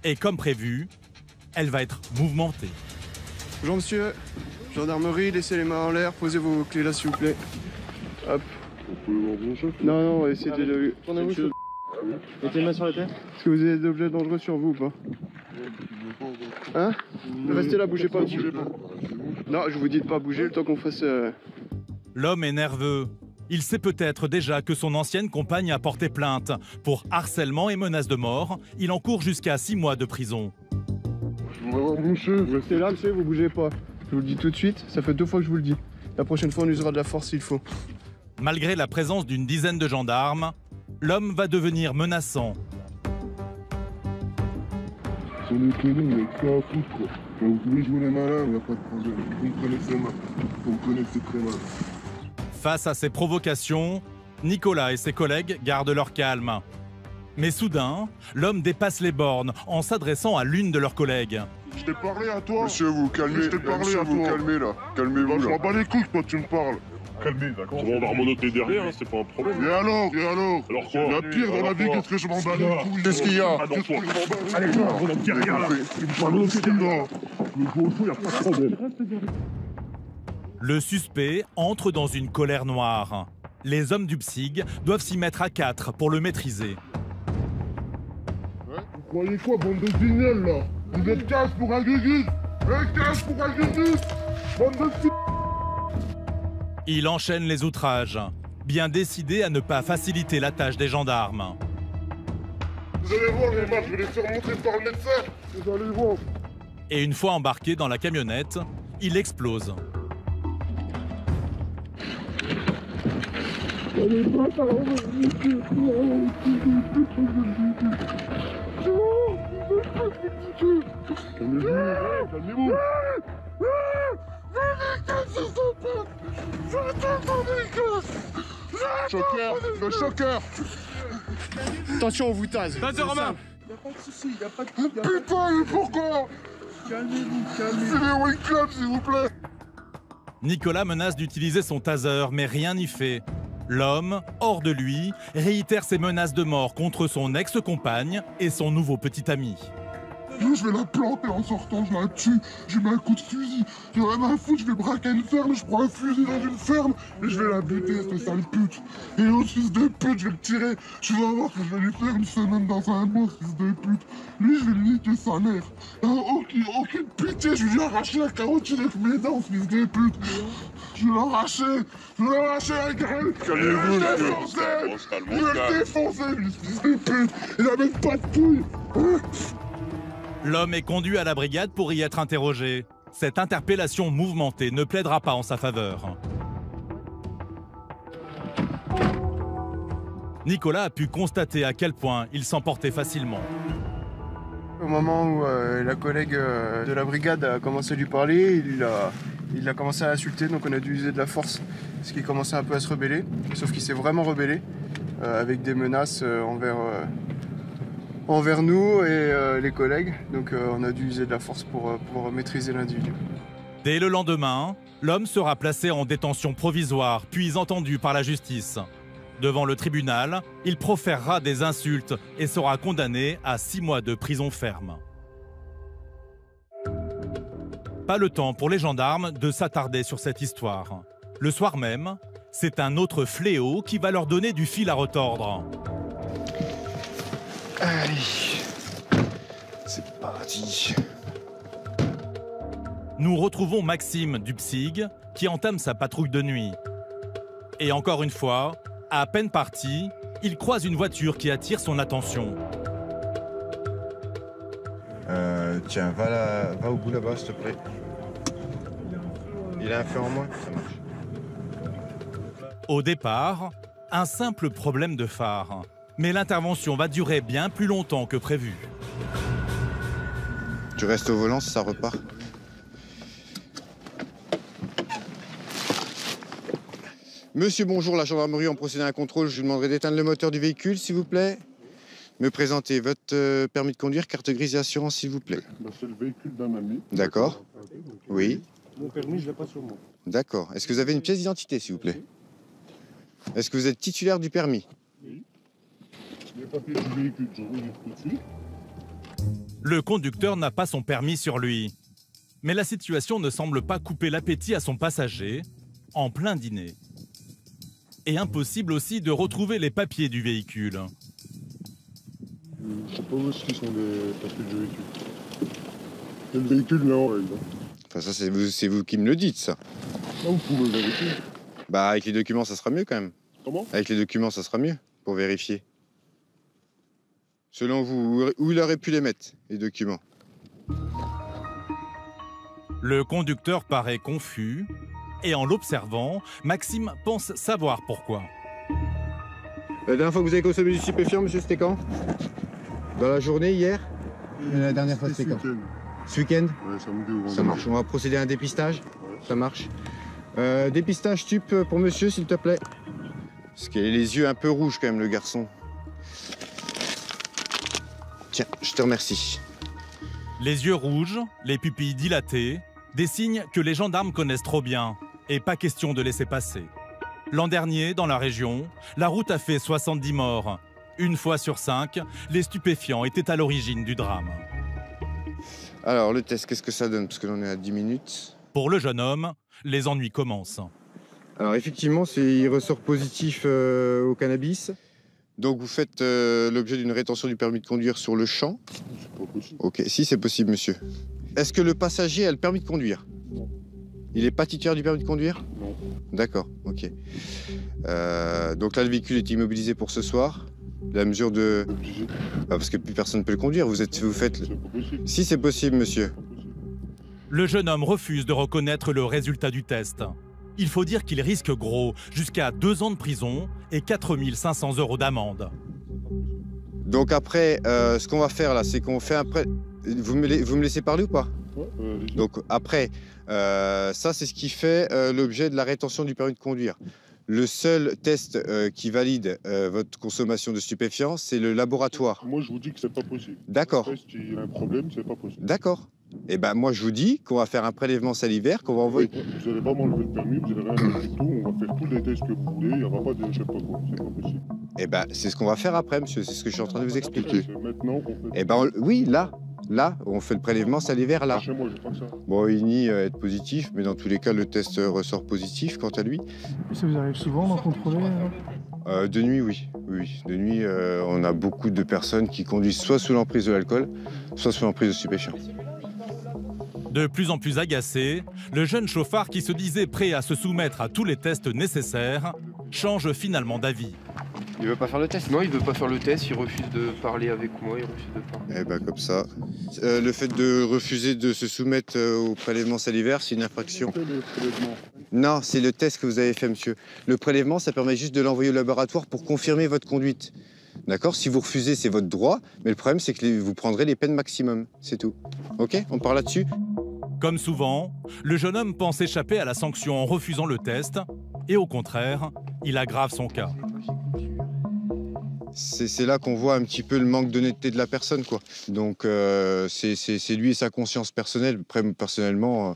I: et comme prévu, elle va être mouvementée.
G: Bonjour monsieur, gendarmerie, laissez les mains en l'air, posez vos clés là s'il vous plaît. Hop. Non, non, on va essayer de... Tournez-vous sur... Mettez les mains sur la tête. Est-ce que vous avez des objets dangereux sur vous ou pas? Hein? Restez là, bougez pas. Non, je vous dis de pas bouger le temps qu'on fasse...
I: L'homme est nerveux. Il sait peut-être déjà que son ancienne compagne a porté plainte. Pour harcèlement et menace de mort, il encourt jusqu'à 6 mois de prison.
G: Restez là, monsieur, vous bougez pas. Je vous le dis tout de suite, ça fait 2 fois que je vous le dis. La prochaine fois, on usera de la force s'il faut.
I: Malgré la présence d'une dizaine de gendarmes, l'homme va devenir menaçant.
D: Si on est connu, on est prêt à foutre quoi. Quand vous voulez jouer les malins, il n'y a pas de problème. Vous me connaissez mal. Vous me connaissez très mal.
I: Face à ces provocations, Nicolas et ses collègues gardent leur calme. Mais soudain, l'homme dépasse les bornes en s'adressant à l'une de leurs collègues.
D: Je t'ai parlé à toi. Monsieur, vous calmez. Je t'ai parlé à toi. Calmez là. Calmez-vous. Bah, je m'en bats les couilles quand tu me parles. Calmez, d'accord.
F: On va remonter derrière, hein, c'est pas un problème.
D: Et alors?
F: Alors quoi?
D: Il y a pire dans la vie, qu'est-ce que je m'en bats les couilles?
G: Qu'est-ce qu'il y a?
F: Allez, on va derrière là.
I: Le suspect entre dans une colère noire. Les hommes du PSIG doivent s'y mettre à 4 pour le maîtriser.
D: Vous croyez quoi, bande de guignols là? Vous êtes 15 pour un gugus? 15 pour un gugus? Bande de f***.
I: Il enchaîne les outrages, bien décidé à ne pas faciliter la tâche des gendarmes.
D: Vous allez voir les matchs, je vais les faire monter par le médecin. Vous allez voir.
I: Et une fois embarqué dans la camionnette, il explose.
D: Calmez-vous. Choqueur, le choqueur.
G: Attention, on vous tase.
F: Vas-y Romain.
D: Y'a pas de soucis, y'a pas de... Putain, mais pourquoi? Calmez-vous, calmez-vous. C'est les Wake Club, s'il vous plaît.
I: Nicolas menace d'utiliser son taser, mais rien n'y fait. L'homme, hors de lui, réitère ses menaces de mort contre son ex-compagne et son nouveau petit ami.
D: Je vais la planter en sortant, je la tue, je mets un coup de fusil, j'ai rien à foutre, je vais braquer une ferme, je prends un fusil dans une ferme et je vais la buter, cette sale pute. Et au fils de pute, je vais le tirer, tu vas voir que je vais lui faire une semaine dans un mois, fils de pute. Lui, je vais lui niquer sa mère. Aucune pitié, je vais lui arracher la carotide avec mes dents, fils de pute. Je vais l'arracher la gueule.
F: Calmez-vous,
D: je vais le défoncer, lui, fils de pute. Il a même pas de couilles.
I: L'homme est conduit à la brigade pour y être interrogé. Cette interpellation mouvementée ne plaidera pas en sa faveur. Nicolas a pu constater à quel point il s'emportait facilement.
G: Au moment où la collègue de la brigade a commencé à lui parler, il a commencé à l'insulter, donc on a dû user de la force, parce qu'il commençait un peu à se rebeller. Sauf qu'il s'est vraiment rebellé, avec des menaces envers nous et les collègues. Donc on a dû user de la force pour maîtriser l'individu.
I: Dès le lendemain, l'homme sera placé en détention provisoire, puis entendu par la justice. Devant le tribunal, il proférera des insultes et sera condamné à 6 mois de prison ferme. Pas le temps pour les gendarmes de s'attarder sur cette histoire. Le soir même, c'est un autre fléau qui va leur donner du fil à retordre.
G: Allez, c'est parti.
I: Nous retrouvons Maxime du PSIG qui entame sa patrouille de nuit. Et encore une fois, à peine parti, il croise une voiture qui attire son attention.
K: Tiens, va au bout là-bas, s'il te plaît. Il a un feu en moins, ça marche.
I: Au départ, un simple problème de phare. Mais l'intervention va durer bien plus longtemps que prévu.
K: Tu restes au volant, ça repart. Monsieur, bonjour, la gendarmerie en procédant à un contrôle. Je vous demanderai d'éteindre le moteur du véhicule, s'il vous plaît. Me présenter votre permis de conduire, carte grise et assurance, s'il vous plaît.
D: C'est le véhicule d'un ami.
K: D'accord. Oui.
D: Mon permis, je l'ai pas sur moi.
K: D'accord. Est-ce que vous avez une pièce d'identité, s'il vous plaît? Est-ce que vous êtes titulaire du permis?
D: Oui. Les papiers du véhicule, je reviens tout de suite.
I: Le conducteur n'a pas son permis sur lui. Mais la situation ne semble pas couper l'appétit à son passager, en plein dîner. Et impossible aussi de retrouver les papiers du véhicule.
D: Je sais pas où est-ce sont les papiers du véhicule. Le véhicule là en règle.
K: Enfin, ça, c'est vous qui me le dites, ça.
D: Là, vous pouvez le vérifier.
K: Bah, avec les documents, ça sera mieux quand même.
D: Comment?
K: Avec les documents, ça sera mieux pour vérifier. Selon vous, où il aurait pu les mettre, les documents?
I: Le conducteur paraît confus et en l'observant, Maxime pense savoir pourquoi.
K: La dernière fois que vous avez consommé du stupéfiant, monsieur, c'était quand? Dans la journée, hier? La dernière fois, c'était quand? Ce week-end?
D: Ouais, samedi ou vendredi.
K: Ça marche. On va procéder à un dépistage? Ouais. Ça marche. Dépistage stup pour monsieur, s'il te plaît. Parce qu'il a les yeux un peu rouges quand même, le garçon. Tiens, je te remercie.
I: Les yeux rouges, les pupilles dilatées, des signes que les gendarmes connaissent trop bien. Et pas question de laisser passer. L'an dernier, dans la région, la route a fait 70 morts. Une fois sur 5, les stupéfiants étaient à l'origine du drame.
K: Alors, le test, qu'est-ce que ça donne? Parce que l'on est à 10 minutes.
I: Pour le jeune homme, les ennuis commencent.
K: Alors, effectivement, il ressort positif au cannabis. Donc, vous faites l'objet d'une rétention du permis de conduire sur le champ?
D: C'est pas possible.
K: Ok, si, c'est possible, monsieur. Est-ce que le passager a le permis de conduire?
D: Non.
K: Il n'est pas titulaire du permis de conduire?
D: Non.
K: D'accord, ok. Donc là, le véhicule est immobilisé pour ce soir. La mesure de...
D: Obligé.
K: Ah, parce que plus personne ne peut le conduire. Vous faites...
D: C'est pas possible.
K: Si, c'est possible, monsieur.
I: Le jeune homme refuse de reconnaître le résultat du test. Il faut dire qu'il risque gros, jusqu'à 2 ans de prison et 4 500 € d'amende.
K: Donc après, ce qu'on va faire là, c'est qu'on fait après... Vous me laissez parler ou pas?
D: Ouais,
K: donc après, ça c'est ce qui fait l'objet de la rétention du permis de conduire. Le seul test qui valide votre consommation de stupéfiants, c'est le laboratoire.
D: Moi je vous dis que c'est pas possible.
K: D'accord.
D: Le test, il y a un problème, c'est pas possible.
K: D'accord. Et ben moi je vous dis qu'on va faire un prélèvement salivaire, qu'on va envoyer...
D: Vous n'allez pas m'enlever le permis, vous n'allez rien faire du tout, on va faire tous les tests que vous voulez, il n'y aura pas de je sais pas quoi, c'est pas possible.
K: Eh ben c'est ce qu'on va faire après, monsieur, c'est ce que je suis en train de vous expliquer.
D: C'est maintenant qu'on fait...
K: Eh ben oui, là, on fait le prélèvement salivaire là.
D: Chez moi, je crois que ça.
K: Bon, il nie être positif, mais dans tous les cas, le test ressort positif quant à lui.
J: Ça vous arrive souvent d'en contrôler?
K: De nuit, oui. Oui. De nuit, on a beaucoup de personnes qui conduisent soit sous l'emprise de l'alcool, soit sous l'emprise de stupéfiants.
I: De plus en plus agacé, le jeune chauffard qui se disait prêt à se soumettre à tous les tests nécessaires change finalement d'avis.
N: Il veut pas faire le test? Non, il veut pas faire le test, il refuse de parler avec moi, il refuse de parler.
K: Eh ben comme ça. Le fait de refuser de se soumettre au prélèvement salivaire, c'est une infraction. Non, c'est le test que vous avez fait, monsieur. Le prélèvement, ça permet juste de l'envoyer au laboratoire pour confirmer votre conduite. D'accord? Si vous refusez, c'est votre droit, mais le problème, c'est que vous prendrez les peines maximum. C'est tout. Ok? On parle là-dessus?
I: Comme souvent, le jeune homme pense échapper à la sanction en refusant le test, et au contraire, il aggrave son cas.
K: C'est là qu'on voit un petit peu le manque d'honnêteté de la personne, quoi. Donc c'est lui et sa conscience personnelle. Après, personnellement,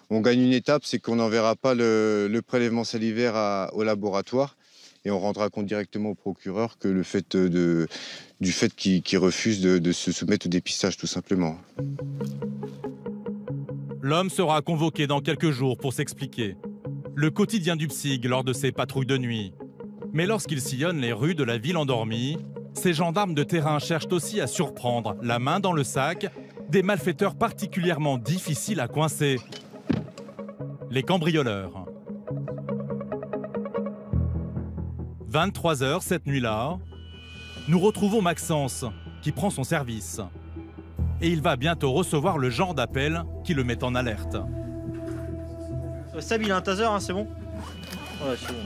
K: on gagne une étape, c'est qu'on n'enverra pas le prélèvement salivaire au laboratoire et on rendra compte directement au procureur que le fait du fait qu'il refuse de se soumettre au dépistage, tout simplement.
I: L'homme sera convoqué dans quelques jours pour s'expliquer. Le quotidien du PSIG lors de ses patrouilles de nuit. Mais lorsqu'il sillonne les rues de la ville endormie, ces gendarmes de terrain cherchent aussi à surprendre, la main dans le sac, des malfaiteurs particulièrement difficiles à coincer. Les cambrioleurs. 23 h cette nuit-là, nous retrouvons Maxence, qui prend son service. Et il va bientôt recevoir le genre d'appel qui le met en alerte.
C: Seb, il a un taser, hein, c'est bon? Ouais, c'est bon.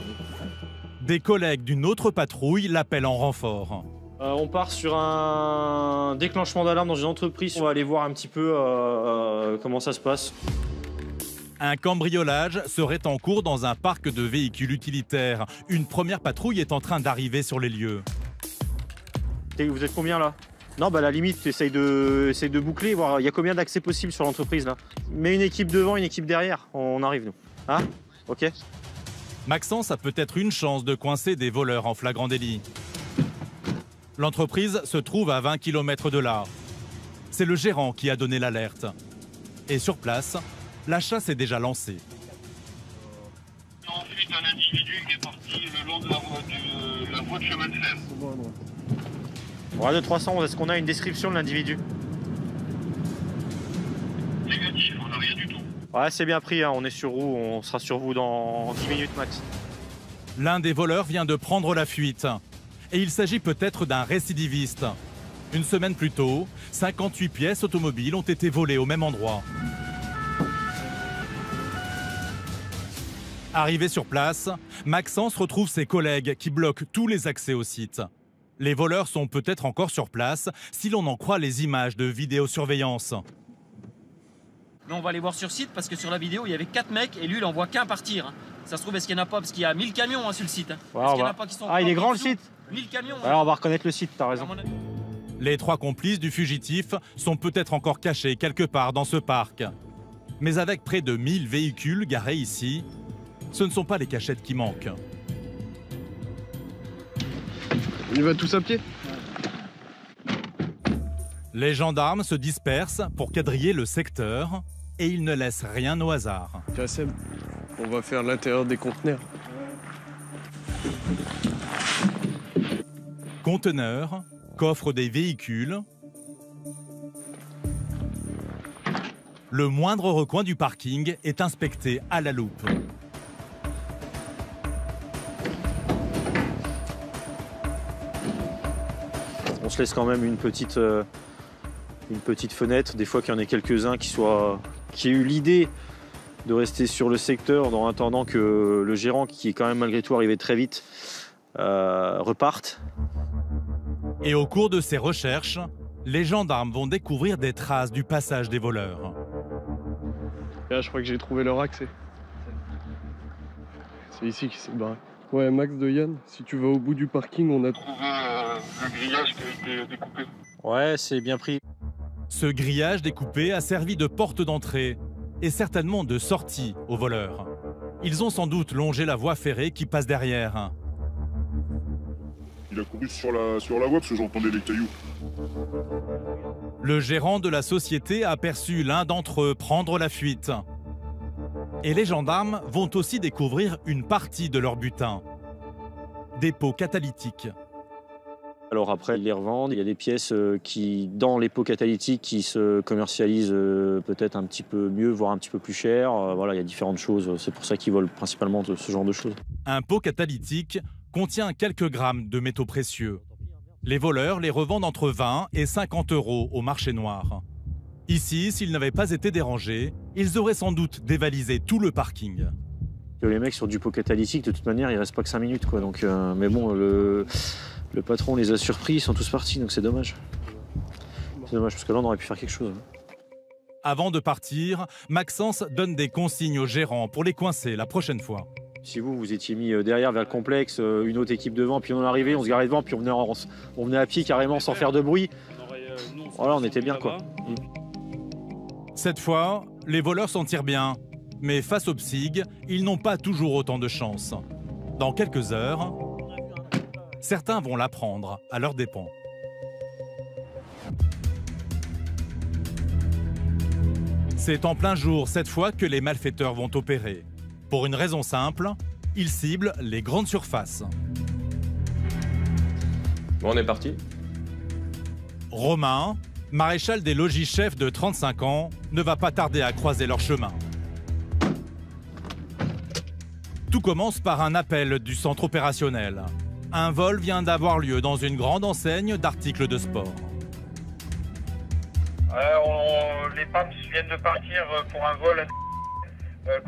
I: Des collègues d'une autre patrouille l'appellent en renfort.
C: On part sur un déclenchement d'alarme dans une entreprise. On va aller voir un petit peu comment ça se passe.
I: Un cambriolage serait en cours dans un parc de véhicules utilitaires. Une première patrouille est en train d'arriver sur les lieux.
C: Vous êtes combien là? Non, bah à la limite, essaye de boucler, voir il y a combien d'accès possibles sur l'entreprise là. Mets une équipe devant, une équipe derrière, on arrive nous. Hein? Ok.
I: Maxence a peut-être une chance de coincer des voleurs en flagrant délit. L'entreprise se trouve à 20 km de là. C'est le gérant qui a donné l'alerte. Et sur place, la chasse est déjà lancée.
D: Ensuite, un individu qui est parti le long de la voie de chemin de fer.
C: Ouais, de 311, est-ce qu'on a une description de l'individu?
D: Négatif, on n'a rien du tout.
C: Ouais, c'est bien pris, hein. On est sur vous, on sera sur vous dans 10 minutes max.
I: L'un des voleurs vient de prendre la fuite. Et il s'agit peut-être d'un récidiviste. Une semaine plus tôt, 58 pièces automobiles ont été volées au même endroit. Arrivé sur place, Maxence retrouve ses collègues qui bloquent tous les accès au site. Les voleurs sont peut-être encore sur place si l'on en croit les images de vidéosurveillance.
O: Mais on va aller voir sur site parce que sur la vidéo, il y avait 4 mecs et lui, il en voit qu'un partir. Ça se trouve, est-ce qu'il n'y en a pas? Parce qu'il y a 1000 camions sur le site.
C: Ouais, il est grand le site?
O: 1000 camions.
C: Alors on va reconnaître le site, t'as raison.
I: Les 3 complices du fugitif sont peut-être encore cachés quelque part dans ce parc. Mais avec près de 1000 véhicules garés ici, ce ne sont pas les cachettes qui manquent.
N: On y va tous à pied?
I: Les gendarmes se dispersent pour quadriller le secteur et ils ne laissent rien au hasard.
N: Seb, on va faire l'intérieur des conteneurs.
I: Conteneurs, coffres des véhicules. Le moindre recoin du parking est inspecté à la loupe.
C: On se laisse quand même une petite fenêtre, des fois qu'il y en ait quelques-uns qui aient eu l'idée de rester sur le secteur en attendant que le gérant, qui est quand même malgré tout arrivé très vite, reparte.
I: Et au cours de ces recherches, les gendarmes vont découvrir des traces du passage des voleurs.
N: Là, je crois que j'ai trouvé leur accès. C'est ici qu'il s'est barré. Ouais, Max de Yann, si tu vas au bout du parking, on a trouvé
D: le grillage qui a été découpé.
C: Ouais, c'est bien pris.
I: Ce grillage découpé a servi de porte d'entrée et certainement de sortie aux voleurs. Ils ont sans doute longé la voie ferrée qui passe derrière.
D: Il a couru sur la voie parce que j'entendais les cailloux.
I: Le gérant de la société a aperçu l'un d'entre eux prendre la fuite. Et les gendarmes vont aussi découvrir une partie de leur butin. Des pots catalytiques.
C: Alors après, ils les revendent. Il y a des pièces qui, dans les pots catalytiques, qui se commercialisent peut-être un petit peu mieux, voire un petit peu plus cher. Voilà, il y a différentes choses. C'est pour ça qu'ils volent principalement ce genre de choses.
I: Un pot catalytique contient quelques grammes de métaux précieux. Les voleurs les revendent entre 20 et 50 € au marché noir. Ici, s'ils n'avaient pas été dérangés, ils auraient sans doute dévalisé tout le parking.
C: Les mecs sur du pot catalytique, de toute manière, il reste pas que 5 minutes, quoi. Donc, mais bon, le patron les a surpris, ils sont tous partis, donc c'est dommage. C'est dommage, parce que là, on aurait pu faire quelque chose.
I: Avant de partir, Maxence donne des consignes aux gérants pour les coincer la prochaine fois.
C: Si vous étiez mis derrière vers le complexe, une autre équipe devant, puis on est arrivé, on se garait devant, puis on venait à pied carrément sans faire de bruit. Voilà, on était bien, quoi.
I: Cette fois, les voleurs s'en tirent bien. Mais face aux PSIG, ils n'ont pas toujours autant de chance. Dans quelques heures, certains vont l'apprendre à leurs dépens. C'est en plein jour cette fois que les malfaiteurs vont opérer. Pour une raison simple, ils ciblent les grandes surfaces.
L: Bon, on est parti.
I: Romain, maréchal des logis chefs de 35 ans, ne va pas tarder à croiser leur chemin. Tout commence par un appel du centre opérationnel. Un vol vient d'avoir lieu dans une grande enseigne d'articles de sport.
L: Les PAMS viennent de partir pour un vol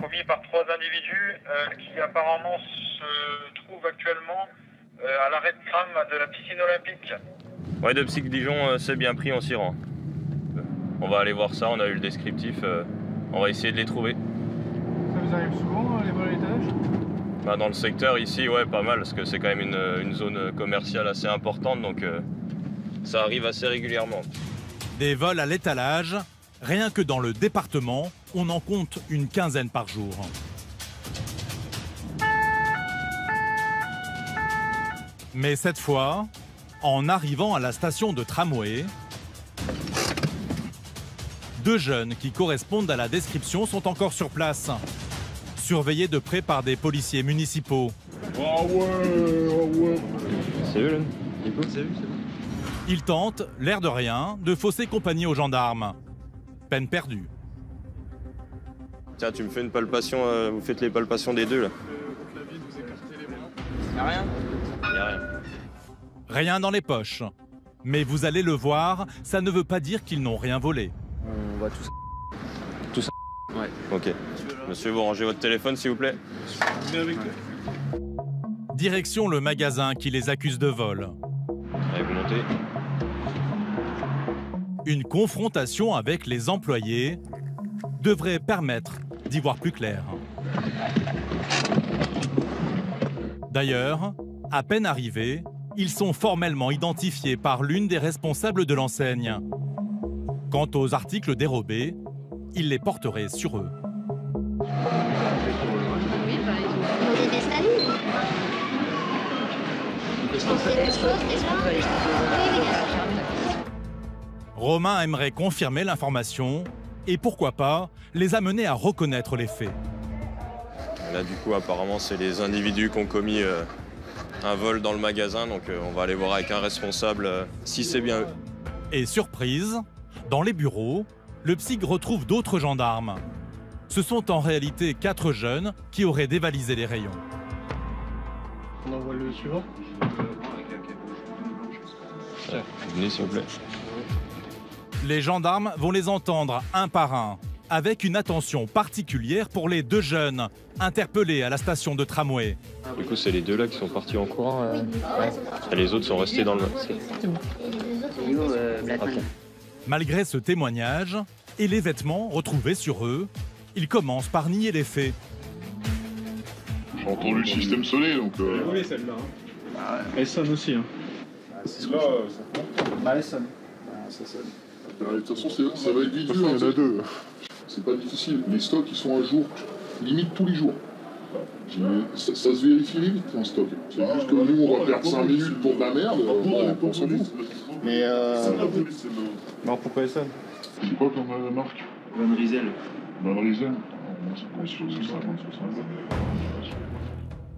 L: commis par 3 individus qui apparemment se trouvent actuellement à l'arrêt de tram de la piscine olympique. Ouais, de Psych Dijon, c'est bien pris, on s'y rend. On va aller voir ça, on a eu le descriptif, on va essayer de les trouver.
J: Ça vous arrive souvent, les vols à l'étage?
L: Dans le secteur ici, ouais, pas mal, parce que c'est quand même une zone commerciale assez importante, donc ça arrive assez régulièrement.
I: Des vols à l'étalage, rien que dans le département, on en compte une quinzaine par jour. Mais cette fois, en arrivant à la station de tramway, 2 jeunes qui correspondent à la description sont encore sur place, surveillés de près par des policiers municipaux.
D: Ah ouais.
L: C'est eux, là.
N: C'est eux, c'est bon.
I: Ils tentent, l'air de rien, de fausser compagnie aux gendarmes. Peine perdue.
L: Tiens, tu me fais une palpation, vous faites les palpations des deux, là.
O: Y'a rien?
L: Y'a rien.
I: Rien dans les poches. Mais vous allez le voir, ça ne veut pas dire qu'ils n'ont rien volé.
N: On va tous.
L: Tous.
N: Ouais.
L: Ok. Monsieur, vous rangez votre téléphone, s'il vous plaît.
F: Venez avec nous.
I: Direction le magasin qui les accuse de vol.
L: Allez, vous montez.
I: Une confrontation avec les employés devrait permettre d'y voir plus clair. D'ailleurs, à peine arrivés, ils sont formellement identifiés par l'une des responsables de l'enseigne. Quant aux articles dérobés, ils les porteraient sur eux. Romain aimerait confirmer l'information et pourquoi pas les amener à reconnaître les faits.
L: Là, du coup, apparemment, c'est les individus qui ont commis un vol dans le magasin, donc on va aller voir avec un responsable si c'est bien eux.
I: Et surprise, dans les bureaux, le psy retrouve d'autres gendarmes. Ce sont en réalité 4 jeunes qui auraient dévalisé les rayons.
F: On envoie le suivant.
L: Venez, s'il vous plaît.
I: Les gendarmes vont les entendre un par un, avec une attention particulière pour les 2 jeunes interpellés à la station de tramway.
L: Du coup, c'est les 2 là qui sont partis en courant. Et les autres sont restés dans le... Okay.
I: Malgré ce témoignage et les vêtements retrouvés sur eux, ils commencent par nier les faits.
D: J'ai entendu le système sonner, donc...
F: Oui, celle-là. Hein. Elle sonne aussi. Hein.
D: C'est là, ça compte. Bah, elle sonne. Ça sonne. De toute façon, ça va être vite vu. Il y en a 2. C'est pas difficile. Les stocks, ils sont à jour, limite tous les jours. Ça se vérifie vite, un stock. C'est juste que nous, on va perdre 5 minutes pour de la merde. On s'en fout.
N: Mais alors pourquoi elle sonne?
D: C'est quoi comme marque?
N: Van Riesel.
D: Van Riesel.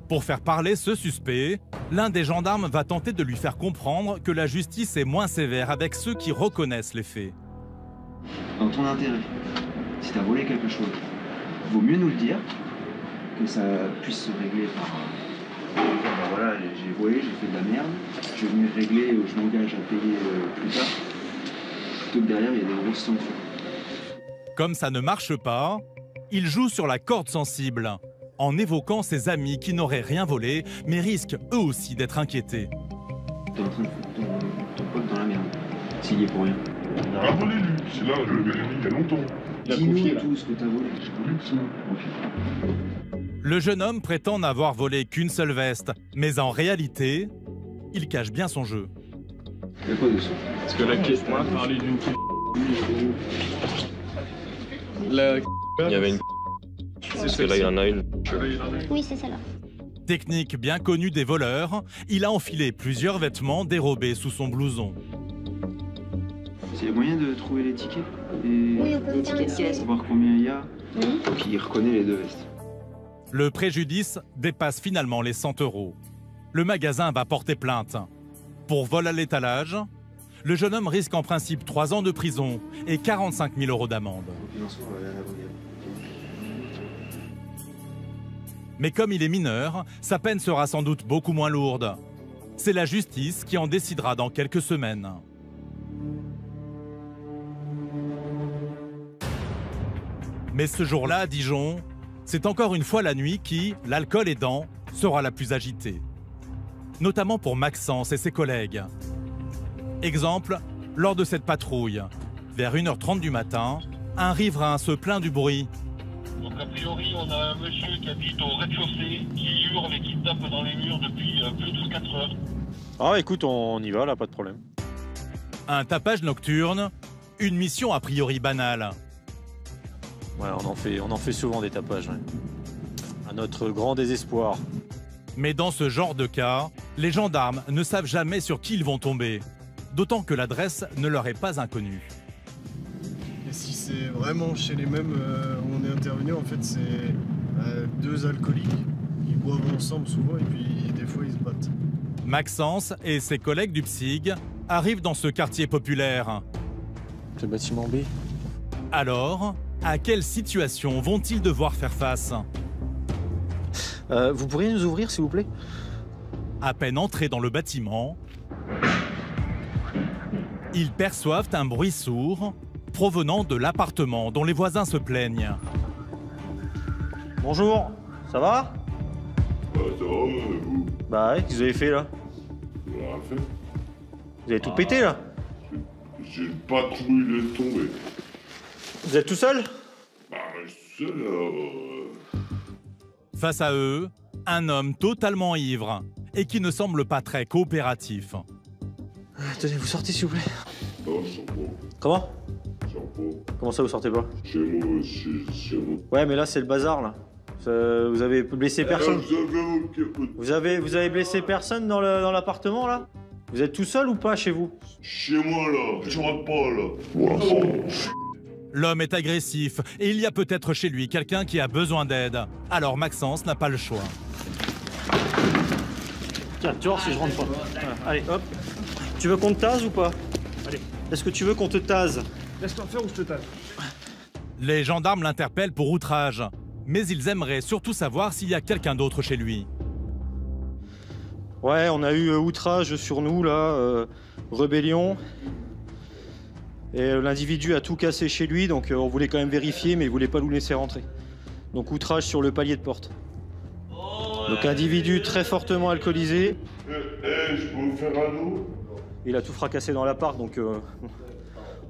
I: Pour faire parler ce suspect, l'un des gendarmes va tenter de lui faire comprendre que la justice est moins sévère avec ceux qui reconnaissent les faits.
P: Dans ton intérêt, si t'as volé quelque chose, vaut mieux nous le dire, que ça puisse se régler par... Ben voilà, j'ai volé, j'ai fait de la merde, je vais venir régler ou je m'engage à payer plus tard, plutôt que derrière il y a des grosses sanctions.
I: Comme ça ne marche pas, il joue sur la corde sensible, en évoquant ses amis qui n'auraient rien volé, mais risquent eux aussi d'être inquiétés.
P: T'es en train de foutre ton pote dans la merde, s'il y est pour rien.
D: Il n'a rien volé, lui. C'est là, je l'ai vérifié il y a longtemps.
P: Dis-nous tout ce que t'as volé.
D: J'ai volé que ça.
I: Le jeune homme prétend n'avoir volé qu'une seule veste, mais en réalité, il cache bien son jeu.
P: Il y a quoi dessus?
F: Parce que la question a parlé d'une...
L: Il y avait une... Parce que là, il y en a une.
E: Oui, c'est celle-là.
I: Technique bien connue des voleurs, il a enfilé plusieurs vêtements dérobés sous son blouson.
P: C'est le moyen de trouver les tickets?
E: Oui, on peut
P: les tickets de caisse. Voir combien il y a.
E: Oui.
P: Donc il reconnaît les 2 vestes.
I: Le préjudice dépasse finalement les 100 €. Le magasin va porter plainte. Pour vol à l'étalage, le jeune homme risque en principe 3 ans de prison et 45 000 € d'amende. Mais comme il est mineur, sa peine sera sans doute beaucoup moins lourde. C'est la justice qui en décidera dans quelques semaines. Mais ce jour-là, à Dijon, c'est encore une fois la nuit qui, l'alcool aidant, sera la plus agitée. Notamment pour Maxence et ses collègues. Exemple, lors de cette patrouille, vers 1h30 du matin, un riverain se plaint du bruit.
L: Donc a priori, on a un monsieur qui habite au rez-de-chaussée, qui hurle et qui tape dans les murs depuis plus de 4 heures.
C: Ah écoute, on y va là, pas de problème.
I: Un tapage nocturne, une mission a priori banale.
C: Ouais, on en fait souvent des tapages, ouais. À notre grand désespoir.
I: Mais dans ce genre de cas, les gendarmes ne savent jamais sur qui ils vont tomber. D'autant que l'adresse ne leur est pas inconnue.
G: Et si c'est vraiment chez les mêmes où on est intervenu, en fait, c'est 2 alcooliques. Ils boivent ensemble souvent et puis des fois ils se battent.
I: Maxence et ses collègues du PSIG arrivent dans ce quartier populaire.
C: C'est le bâtiment B.
I: Alors, à quelle situation vont-ils devoir faire face?
C: Vous pourriez nous ouvrir, s'il vous plaît?
I: À peine entrés dans le bâtiment, ils perçoivent un bruit sourd provenant de l'appartement dont les voisins se plaignent.
C: Bonjour, ça va?
D: Ça va, vous?
C: Bah ouais, qu'est-ce que vous avez fait là?
D: Rien fait.
C: Vous avez tout pété là?
D: J'ai une patrouille laisse tomber.
C: Vous êtes tout seul?
D: Bah, seul
I: Face à eux, un homme totalement ivre et qui ne semble pas très coopératif.
C: Tenez, vous sortez s'il vous plaît.
D: Non, je sors pas.
C: Comment?
D: Je sors pas.
C: Comment ça vous sortez pas?
D: Chez moi.
C: Ouais mais là c'est le bazar là. Vous avez blessé personne? Vous avez blessé personne dans l'appartement là? Vous êtes tout seul ou pas chez vous?
D: Chez moi là, je rentre pas là.
I: L'homme est agressif et il y a peut-être chez lui quelqu'un qui a besoin d'aide. Alors Maxence n'a pas le choix.
C: Tiens, tu vois si je rentre pas. Voilà. Allez, hop. Tu veux qu'on te tase ou pas? Allez. Est-ce que tu veux qu'on te tase?
J: Laisse-toi faire ou je te tase.
I: Les gendarmes l'interpellent pour outrage. Mais ils aimeraient surtout savoir s'il y a quelqu'un d'autre chez lui.
C: Ouais, on a eu outrage sur nous là, rébellion. Et l'individu a tout cassé chez lui, donc on voulait quand même vérifier, mais il voulait pas nous laisser rentrer. Donc outrage sur le palier de porte. Donc individu très fortement alcoolisé.
D: Je peux vous faire un dos?
C: Il a tout fracassé dans l'appart, donc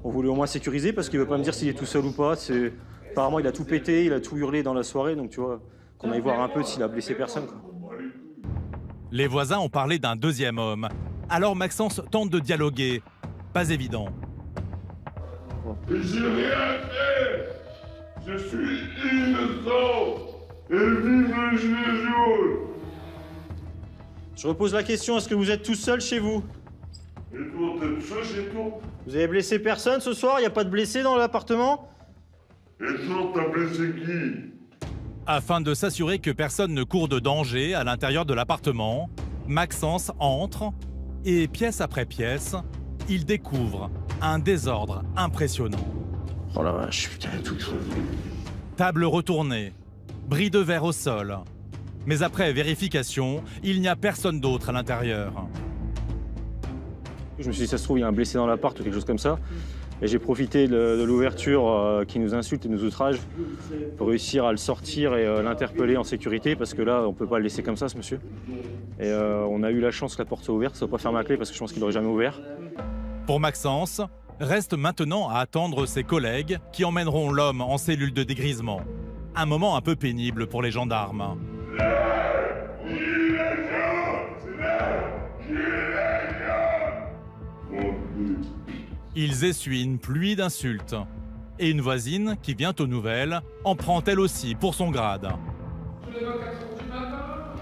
C: on voulait au moins sécuriser parce qu'il veut pas me dire s'il est tout seul ou pas. Apparemment il a tout pété, il a tout hurlé dans la soirée, donc tu vois, qu'on aille voir un peu s'il a blessé personne, quoi.
I: Les voisins ont parlé d'un deuxième homme. Alors Maxence tente de dialoguer. Pas évident.
D: J'ai rien fait. Je suis innocent. Et vive le gilet jaune.
C: Je repose la question, est-ce que vous êtes tout seul chez vous?
D: Et toi, t'es tout seul chez toi?
C: Vous avez blessé personne ce soir? Il n'y a pas de blessés dans l'appartement?
D: Et toi, t'as blessé qui?
I: Afin de s'assurer que personne ne court de danger à l'intérieur de l'appartement, Maxence entre et, pièce après pièce, il découvre un désordre impressionnant.
C: Oh la vache, putain, tout.
I: Table retournée, bris de verre au sol. Mais après vérification, il n'y a personne d'autre à l'intérieur.
C: Je me suis dit, ça se trouve, il y a un blessé dans l'appart ou quelque chose comme ça. Et j'ai profité de l'ouverture qui nous insulte et nous outrage pour réussir à le sortir et l'interpeller en sécurité, parce que là, on peut pas le laisser comme ça, ce monsieur. Et on a eu la chance que la porte soit ouverte, ça ne va pas fermer à clé, parce que je pense qu'il n'aurait jamais ouvert.
I: Pour Maxence, reste maintenant à attendre ses collègues qui emmèneront l'homme en cellule de dégrisement. Un moment un peu pénible pour les gendarmes. Ils essuient une pluie d'insultes. Et une voisine, qui vient aux nouvelles, en prend elle aussi pour son grade.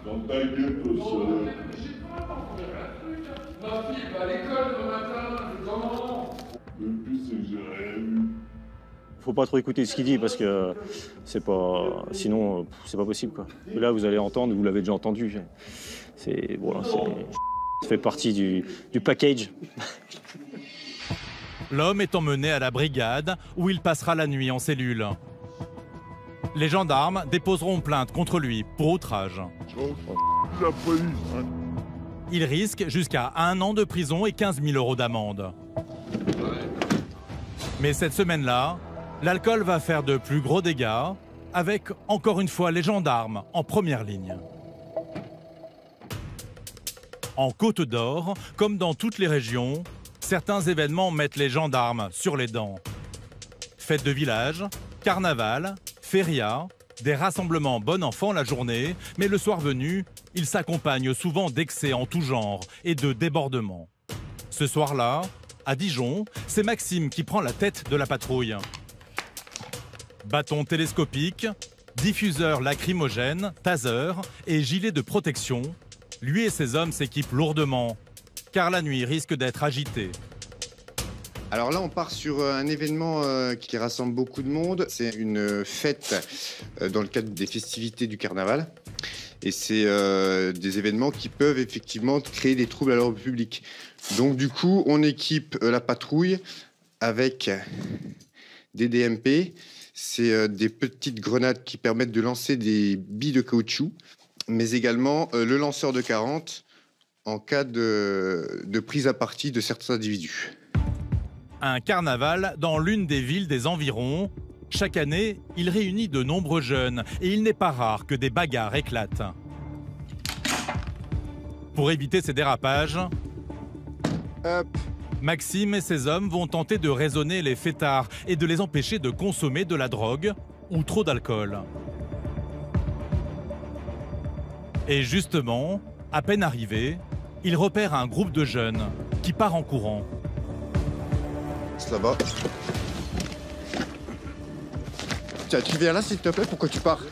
D: Dans ta gueule, toi, seul.
F: Ma fille va à l'école le matin, comment?
D: Le plus, c'est que j'ai rien vu.
C: Faut pas trop écouter ce qu'il dit, parce que c'est pas... Sinon, c'est pas possible, quoi. Et là, vous allez entendre, vous l'avez déjà entendu. Voilà, ça fait partie du package.
I: L'homme est emmené à la brigade où il passera la nuit en cellule. Les gendarmes déposeront plainte contre lui pour outrage.
D: La police, hein.
I: Il risque jusqu'à 1 an de prison et 15 000 € d'amende. Mais cette semaine-là, l'alcool va faire de plus gros dégâts, avec encore une fois les gendarmes en première ligne. En Côte d'Or, comme dans toutes les régions, certains événements mettent les gendarmes sur les dents. Fêtes de village, carnaval, feria, des rassemblements bon enfant la journée, mais le soir venu, ils s'accompagnent souvent d'excès en tout genre et de débordements. Ce soir-là, à Dijon, c'est Maxime qui prend la tête de la patrouille. Bâton télescopique, diffuseur lacrymogène, taser et gilet de protection, lui et ses hommes s'équipent lourdement, car la nuit risque d'être agitée.
K: Alors là, on part sur un événement qui rassemble beaucoup de monde. C'est une fête dans le cadre des festivités du carnaval. Et c'est des événements qui peuvent effectivement créer des troubles à l'ordre public. Donc du coup, on équipe la patrouille avec des DMP. C'est des petites grenades qui permettent de lancer des billes de caoutchouc, mais également le lanceur de 40 en cas de prise à partie de certains individus.
I: Un carnaval dans l'une des villes des environs. Chaque année, il réunit de nombreux jeunes et il n'est pas rare que des bagarres éclatent. Pour éviter ces dérapages, Maxime et ses hommes vont tenter de raisonner les fêtards et de les empêcher de consommer de la drogue ou trop d'alcool. Et justement, à peine arrivé, il repère un groupe de jeunes qui part en courant.
K: C'est là-bas. Tiens, tu viens là s'il te plaît, pourquoi tu pars?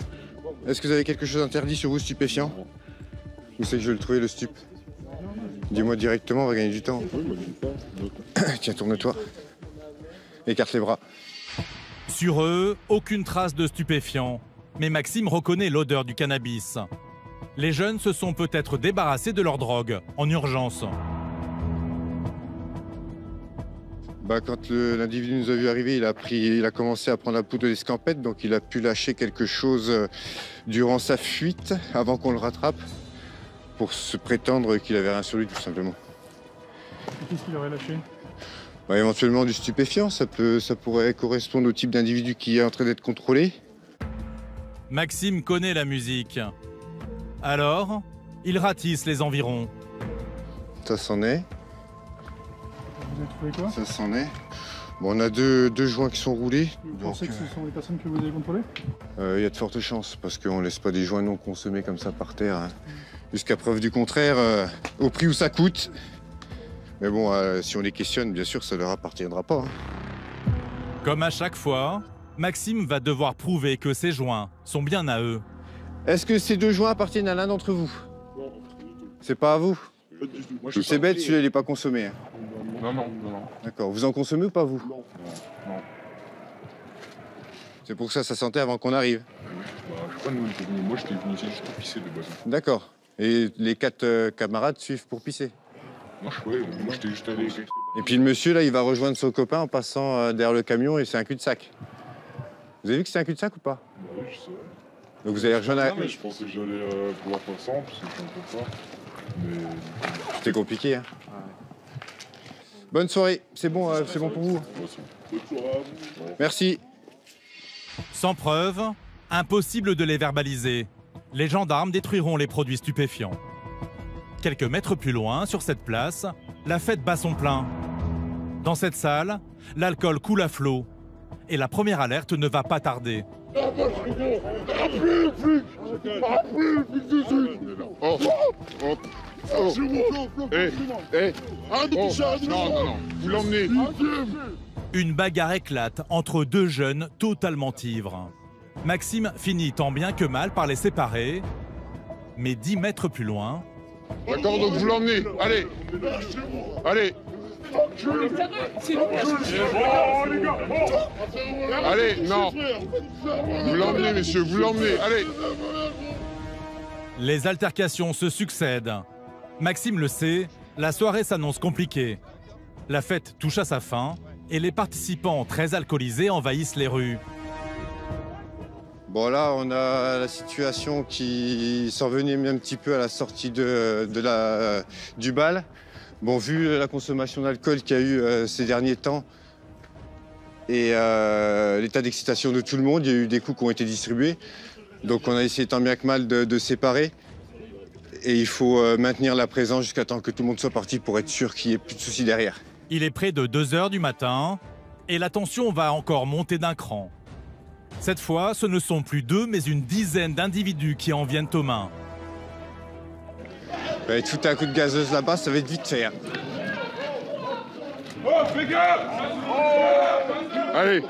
K: Est-ce que vous avez quelque chose d'interdit sur vous, stupéfiant? Où c'est que je vais le trouver, le stup? Dis-moi directement, on va gagner du temps. Tiens, tourne-toi. Écarte les bras.
I: Sur eux, aucune trace de stupéfiants. Mais Maxime reconnaît l'odeur du cannabis. Les jeunes se sont peut-être débarrassés de leur drogue, en urgence.
K: Quand l'individu nous a vu arriver, il a commencé à prendre la poudre d'escampette, donc il a pu lâcher quelque chose durant sa fuite, avant qu'on le rattrape, pour se prétendre qu'il avait rien sur lui, tout simplement.
J: Qu'est-ce qu'il aurait lâché?
K: Éventuellement du stupéfiant, ça pourrait correspondre au type d'individu qui est en train d'être contrôlé.
I: Maxime connaît la musique. Alors, il ratisse les environs.
K: Ça s'en est.
J: Vous avez trouvé quoi?
K: Ça s'en est. Bon, on a deux joints qui sont roulés.
J: Vous pensez que ce sont les personnes que vous avez contrôlées?
K: Il y a de fortes chances, parce qu'on laisse pas des joints non consommés comme ça par terre. Hein. Jusqu'à preuve du contraire, au prix où ça coûte. Mais bon, si on les questionne, bien sûr, ça leur appartiendra pas. Hein.
I: Comme à chaque fois, Maxime va devoir prouver que ces joints sont bien à eux.
K: Est-ce que ces deux joints appartiennent à l'un d'entre vous?
D: Non.
K: C'est pas à vous? C'est bête, celui-là, il n'est pas consommé. Hein.
D: Non.
K: D'accord. Vous en consommez ou pas, vous?
D: Non.
K: C'est pour ça sentait avant qu'on arrive.
D: Je sais pas, moi, j'étais venu ici juste pour pisser de base.
K: D'accord. Et les 4 camarades suivent pour pisser?
D: Moi, j'étais juste allé.
K: Et puis le monsieur, là, il va rejoindre son copain en passant derrière le camion et c'est un cul-de-sac. Vous avez vu que c'est un cul-de-sac ou pas?
D: Oui, je sais.
K: Donc vous allez rejoindre...
D: Non, mais je pensais que j'allais pouvoir faire ça, parce que je ne peux pas. Mais...
K: C'était compliqué, hein. Bonne soirée, c'est bon pour vous. Merci.
I: Sans preuve, impossible de les verbaliser. Les gendarmes détruiront les produits stupéfiants. Quelques mètres plus loin, sur cette place, la fête bat son plein. Dans cette salle, l'alcool coule à flot. Et la première alerte ne va pas tarder.
D: Non, vous l'emmenez.
I: Une bagarre éclate entre deux jeunes totalement ivres. Maxime finit tant bien que mal par les séparer, mais 10 mètres plus loin...
D: D'accord, donc vous l'emmenez. Allez. Allez, non. Vous l'emmenez, messieurs, vous l'emmenez. Allez.
I: Les altercations se succèdent. Maxime le sait, la soirée s'annonce compliquée. La fête touche à sa fin et les participants très alcoolisés envahissent les rues.
K: Bon là, on a la situation qui s'envenime un petit peu à la sortie du bal. Bon, vu la consommation d'alcool qu'il y a eu ces derniers temps et l'état d'excitation de tout le monde, il y a eu des coups qui ont été distribués. Donc on a essayé tant bien que mal de séparer. Et il faut maintenir la présence jusqu'à temps que tout le monde soit parti pour être sûr qu'il n'y ait plus de soucis derrière.
I: Il est près de 2 h du matin et la tension va encore monter d'un cran. Cette fois, ce ne sont plus 2, mais une dizaine d'individus qui en viennent aux mains.
K: Ouais, tout un coup de gazeuse là-bas, ça va être vite fait. Hein.
D: Oh, fais gaffe! Allez!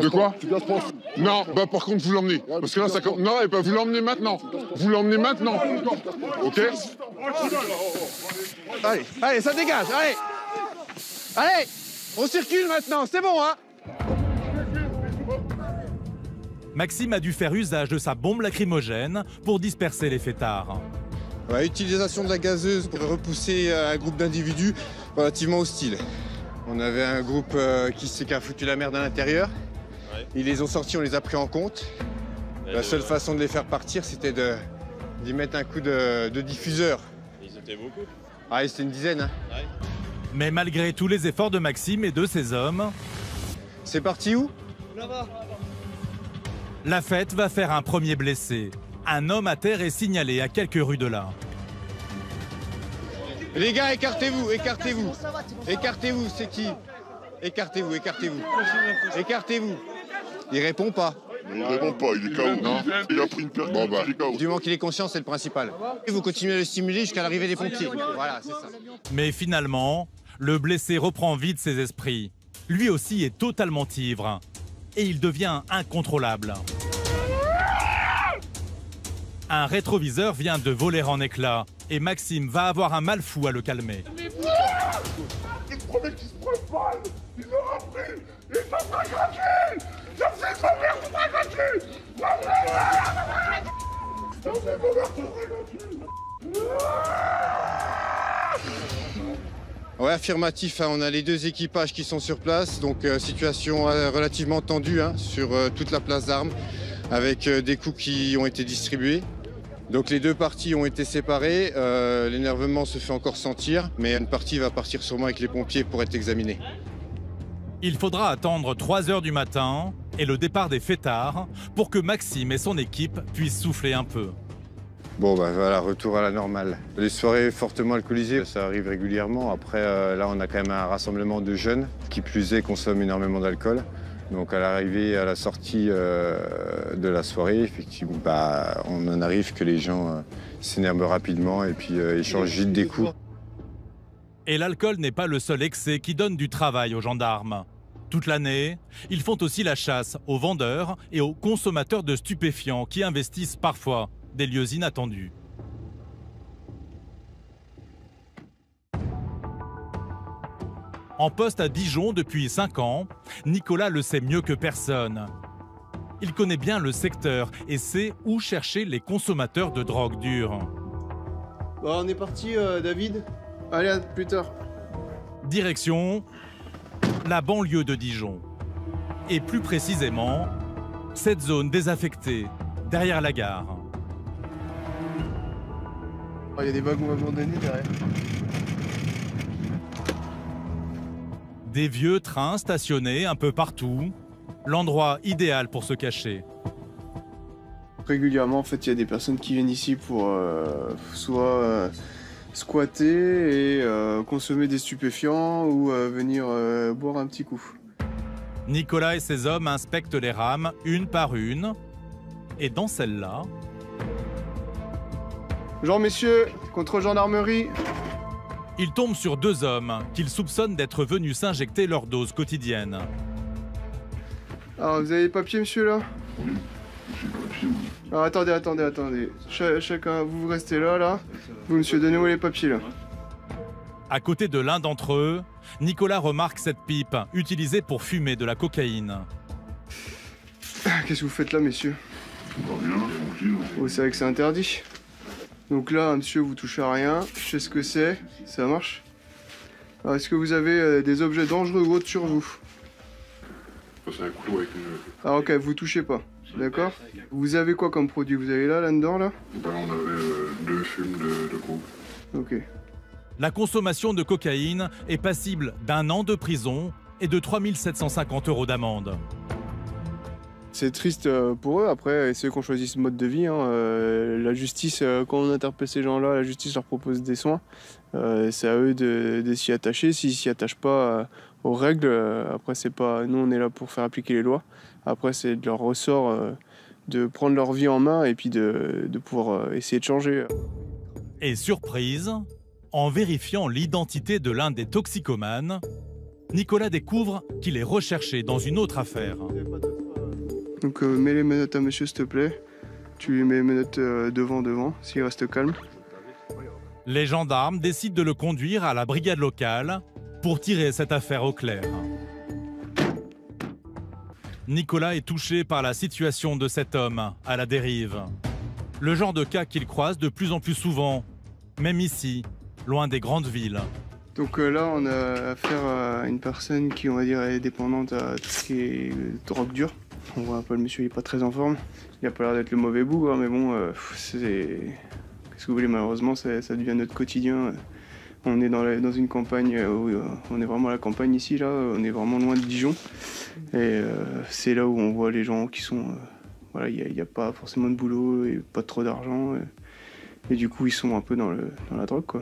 D: De quoi? Non, bah par contre, vous l'emmenez. Parce que là, ça... Non, bah, vous l'emmenez maintenant. Vous l'emmenez maintenant. Ok?
K: Allez, allez, ça dégage, allez! Allez! On circule maintenant, c'est bon, hein?
I: Maxime a dû faire usage de sa bombe lacrymogène pour disperser les fêtards.
K: Ouais, utilisation de la gazeuse pour repousser un groupe d'individus relativement hostiles. On avait un groupe qui a foutu la merde à l'intérieur. Ouais. Ils les ont sortis, on les a pris en compte. La seule façon de les faire partir, c'était d'y mettre un coup de diffuseur.
Q: Ils étaient beaucoup.
K: Ah, c'était une dizaine. Hein.
I: Ouais. Mais malgré tous les efforts de Maxime et de ses hommes...
K: C'est parti où?
Q: Là-bas.
I: La fête va faire un premier blessé. Un homme à terre est signalé à quelques rues de là.
K: Les gars, écartez-vous, écartez-vous. Écartez-vous, c'est qui? Écartez-vous, écartez-vous. Écartez-vous. Il répond pas.
D: Il répond pas, il est KO. Non, il a pris une perte. Bon bah, il est KO.
K: Du moment qu'il est conscient, c'est le principal. Et vous continuez à le stimuler jusqu'à l'arrivée des pompiers. Voilà, c'est ça.
I: Mais finalement, le blessé reprend vite ses esprits. Lui aussi est totalement ivre. Et il devient incontrôlable. Un rétroviseur vient de voler en éclats et Maxime va avoir un mal fou à le calmer.
D: Il promet qu'il se prépare, il l'aura pris, et ça sera gratuit. Ça fait ma mère, ça sera gratuit. Ça fait ma mère, ça sera gratuit.
K: Ouais, affirmatif, hein, on a les 2 équipages qui sont sur place, donc situation relativement tendue hein, sur toute la place d'armes, avec des coups qui ont été distribués. Donc les 2 parties ont été séparées, l'énervement se fait encore sentir, mais une partie va partir sûrement avec les pompiers pour être examinée.
I: Il faudra attendre 3 h du matin et le départ des fêtards pour que Maxime et son équipe puissent souffler un peu.
K: Bon bah voilà, retour à la normale. Les soirées fortement alcoolisées, ça arrive régulièrement. Après là on a quand même un rassemblement de jeunes qui plus est consomment énormément d'alcool. Donc à l'arrivée, à la sortie de la soirée, effectivement, bah, on en arrive que les gens s'énervent rapidement et puis échangent vite des coups.
I: Et l'alcool n'est pas le seul excès qui donne du travail aux gendarmes. Toute l'année, ils font aussi la chasse aux vendeurs et aux consommateurs de stupéfiants qui investissent parfois des lieux inattendus. En poste à Dijon depuis 5 ans, Nicolas le sait mieux que personne. Il connaît bien le secteur et sait où chercher les consommateurs de drogue dure.
G: Bon, on est parti, David. Allez, à plus tard.
I: Direction la banlieue de Dijon. Et plus précisément, cette zone désaffectée, derrière la gare.
G: Il y a des wagons abandonnés derrière.
I: Des vieux trains stationnés un peu partout, l'endroit idéal pour se cacher.
G: Régulièrement, en fait, il y a des personnes qui viennent ici pour soit squatter et consommer des stupéfiants ou venir boire un petit coup.
I: Nicolas et ses hommes inspectent les rames une par une. Et dans celle-là...
G: Bonjour messieurs, contrôle gendarmerie.
I: Il tombe sur 2 hommes qu'il soupçonne d'être venus s'injecter leur dose quotidienne.
G: Alors, vous avez les papiers, monsieur, là? Oui, j'ai les papiers. Alors, attendez. Chacun, vous restez là. Vous, monsieur, donnez-moi les papiers, là.
I: À côté de l'un d'entre eux, Nicolas remarque cette pipe utilisée pour fumer de la cocaïne.
G: Qu'est-ce que vous faites là, messieurs?
D: Rien, tranquille.
G: Vous savez que c'est interdit. Donc là, monsieur, vous touchez à rien. Je sais ce que c'est. Ça marche. Alors, est-ce que vous avez des objets dangereux ou autres sur vous?
D: C'est un couteau avec une...
G: Ah ok, vous touchez pas. D'accord. Vous avez quoi comme produit? Vous avez là-dedans, là?
D: Ben, on avait 2 fumes de groupe.
G: Ok.
I: La consommation de cocaïne est passible d'1 an de prison et de 3 750 € d'amende.
G: C'est triste pour eux, après, c'est eux qui ont choisi ce mode de vie. Hein. La justice, quand on interpelle ces gens-là, la justice leur propose des soins. C'est à eux de s'y attacher. S'ils ne s'y attachent pas aux règles, après, c'est pas. Nous, on est là pour faire appliquer les lois. Après, c'est de leur ressort de prendre leur vie en main et puis de pouvoir essayer de changer.
I: Et surprise, en vérifiant l'identité de l'un des toxicomanes, Nicolas découvre qu'il est recherché dans une autre affaire.
G: Donc mets les menottes à monsieur s'il te plaît. Tu lui mets les menottes devant, s'il reste calme.
I: Les gendarmes décident de le conduire à la brigade locale pour tirer cette affaire au clair. Nicolas est touché par la situation de cet homme à la dérive. Le genre de cas qu'il croise de plus en plus souvent, même ici, loin des grandes villes.
G: Donc là, on a affaire à une personne qui, on va dire, est dépendante à tout ce qui est drogue dure. On voit un peu le monsieur, il n'est pas très en forme. Il n'a pas l'air d'être le mauvais bougre, mais bon, qu'est-ce que vous voulez, malheureusement, ça devient notre quotidien. On est dans une campagne, où on est vraiment à la campagne ici, là, on est vraiment loin de Dijon. Et c'est là où on voit les gens qui sont... voilà, il n'y a pas forcément de boulot et pas trop d'argent. Et du coup, ils sont un peu dans la drogue, quoi.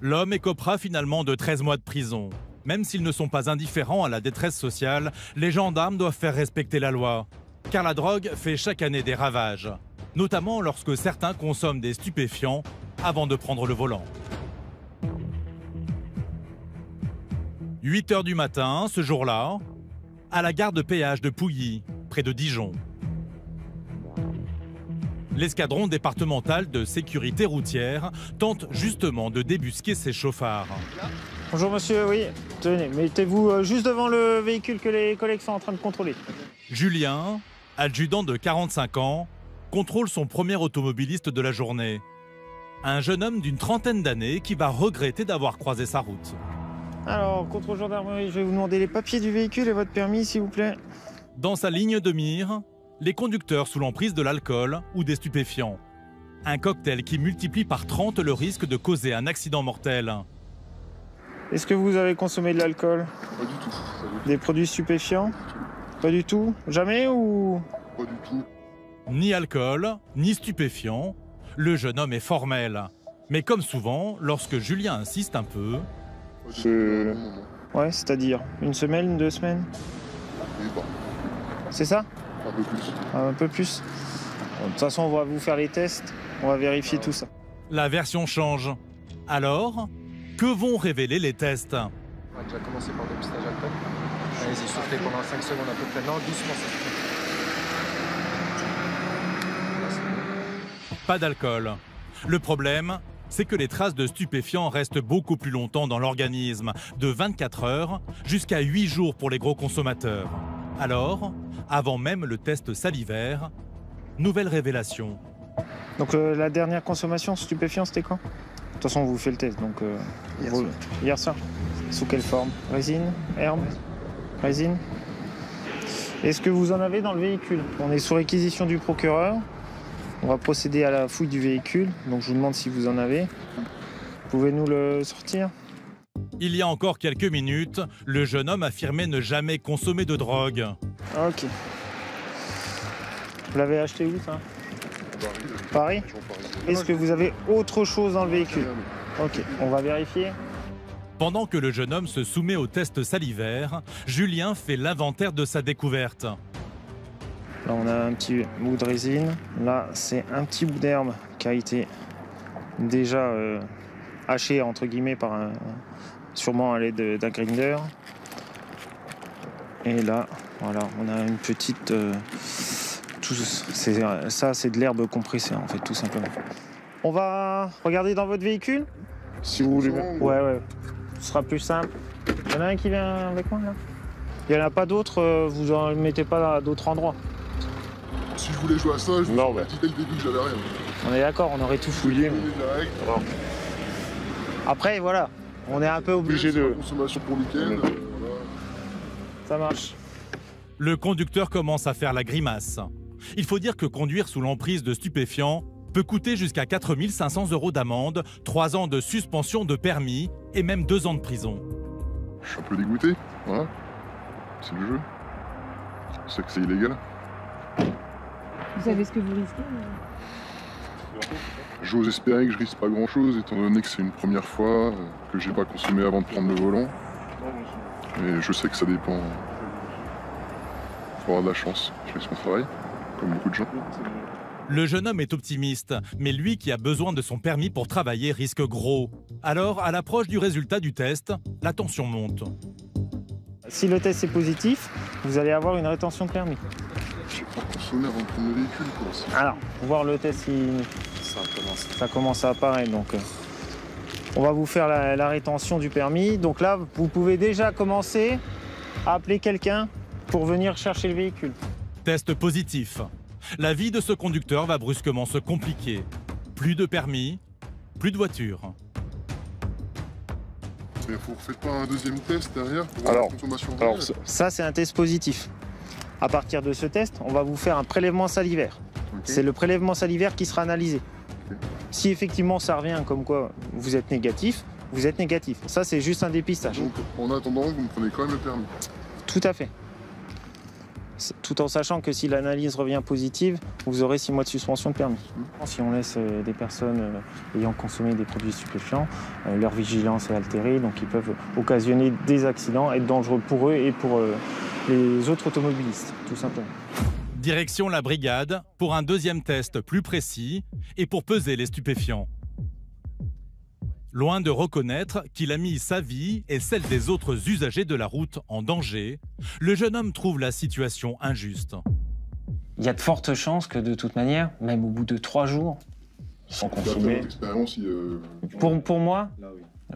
I: L'homme écopera finalement de 13 mois de prison. Même s'ils ne sont pas indifférents à la détresse sociale, les gendarmes doivent faire respecter la loi. Car la drogue fait chaque année des ravages, notamment lorsque certains consomment des stupéfiants avant de prendre le volant. 8 h du matin, ce jour-là, à la gare de péage de Pouilly, près de Dijon. L'escadron départemental de sécurité routière tente justement de débusquer ces chauffards.
Q: Bonjour monsieur, oui. Tenez, mettez-vous juste devant le véhicule que les collègues sont en train de contrôler.
I: Julien, adjudant de 45 ans, contrôle son premier automobiliste de la journée. Un jeune homme d'une trentaine d'années qui va regretter d'avoir croisé sa route.
Q: Alors, contrôle gendarmerie, je vais vous demander les papiers du véhicule et votre permis, s'il vous plaît.
I: Dans sa ligne de mire, les conducteurs sous l'emprise de l'alcool ou des stupéfiants. Un cocktail qui multiplie par 30 le risque de causer un accident mortel.
Q: Est-ce que vous avez consommé de l'alcool?
D: Pas du tout.
Q: Des produits stupéfiants? Pas du tout? Jamais ou?
D: Pas du tout.
I: Ni alcool, ni stupéfiant, le jeune homme est formel. Mais comme souvent, lorsque Julien insiste un peu...
Q: Ouais, c'est-à-dire une semaine, 2 semaines? C'est ça?
D: Un peu plus.
Q: Un peu plus. Bon, de toute façon, on va vous faire les tests, on va vérifier tout ça.
I: La version change. Alors, que vont révéler les tests?
R: On va déjà commencer par le dépistage alcool. Allez-y, soufflez pendant 5 secondes à peu près. Non, doucement, ça se
I: Pas d'alcool. Le problème, c'est que les traces de stupéfiants restent beaucoup plus longtemps dans l'organisme, de 24 heures jusqu'à 8 jours pour les gros consommateurs. Alors, avant même le test salivaire, nouvelle révélation.
Q: Donc la dernière consommation stupéfiant, c'était quand? De toute façon, on vous fait le test, donc... Hier soir. Sous quelle forme? Résine? Herbe? Résine? Est-ce que vous en avez dans le véhicule? On est sous réquisition du procureur. On va procéder à la fouille du véhicule, donc je vous demande si vous en avez. Pouvez-nous le sortir?
I: Il y a encore quelques minutes, le jeune homme affirmait ne jamais consommer de drogue.
Q: Ok. Vous l'avez acheté où, ça? Paris? Est-ce que vous avez autre chose dans le véhicule? Ok, on va vérifier.
I: Pendant que le jeune homme se soumet au test salivaire, Julien fait l'inventaire de sa découverte.
Q: Là, on a un petit bout de résine. Là, c'est un petit bout d'herbe qui a été déjà haché, entre guillemets, sûrement à l'aide d'un grinder. Et là, voilà, on a une petite... ça, c'est de l'herbe compressée, en fait, tout simplement. On va regarder dans votre véhicule?
D: Si vous voulez.
Q: Ouais. Ce sera plus simple. Il y en a un qui vient avec moi, là? Il n'y en a pas d'autres, vous en mettez pas à d'autres endroits?
D: Si je voulais jouer à ça, je vous aurais dit dès le début que j'avais rien.
Q: On est d'accord, on aurait tout fouillé. Après, voilà, on est un peu obligé de...
D: Consommation pour le week-end.
Q: Ça marche.
I: Le conducteur commence à faire la grimace. Il faut dire que conduire sous l'emprise de stupéfiants peut coûter jusqu'à 4 500 € d'amende, 3 ans de suspension de permis et même 2 ans de prison.
D: Je suis un peu dégoûté, voilà. C'est le jeu. Je sais que c'est illégal.
S: Vous savez ce que vous risquez?
D: J'ose espérer que je risque pas grand chose, étant donné que c'est une première fois, que j'ai pas consommé avant de prendre le volant. Mais je sais que ça dépend. Faut avoir de la chance. Je fais son travail, comme beaucoup de gens.
I: Le jeune homme est optimiste, mais lui qui a besoin de son permis pour travailler risque gros. Alors, à l'approche du résultat du test, la tension monte.
Q: Si le test est positif, vous allez avoir une rétention de permis.
D: J'ai pas consommé avant de prendre le véhicule, quoi.
Q: Alors, pour voir le test, ça commence à apparaître. Donc, on va vous faire la rétention du permis. Donc là, vous pouvez déjà commencer à appeler quelqu'un pour venir chercher le véhicule.
I: Test positif. La vie de ce conducteur va brusquement se compliquer. Plus de permis, plus de voiture.
D: Mais vous ne refaites pas un deuxième test derrière pour voir la consommation réelle?
Q: Ça, c'est un test positif. À partir de ce test, on va vous faire un prélèvement salivaire. Okay. C'est le prélèvement salivaire qui sera analysé. Okay. Si effectivement ça revient comme quoi vous êtes négatif, vous êtes négatif. Ça, c'est juste un dépistage.
D: Donc, en attendant, vous me prenez quand même le permis?
Q: Tout à fait. Tout en sachant que si l'analyse revient positive, vous aurez 6 mois de suspension de permis. Si on laisse des personnes ayant consommé des produits stupéfiants, leur vigilance est altérée, donc ils peuvent occasionner des accidents, être dangereux pour eux et pour les autres automobilistes, tout simplement.
I: Direction la brigade pour un deuxième test plus précis et pour peser les stupéfiants. Loin de reconnaître qu'il a mis sa vie et celle des autres usagers de la route en danger, le jeune homme trouve la situation injuste.
Q: Il y a de fortes chances que de toute manière, même au bout de 3 jours, sans consommer... Pour moi,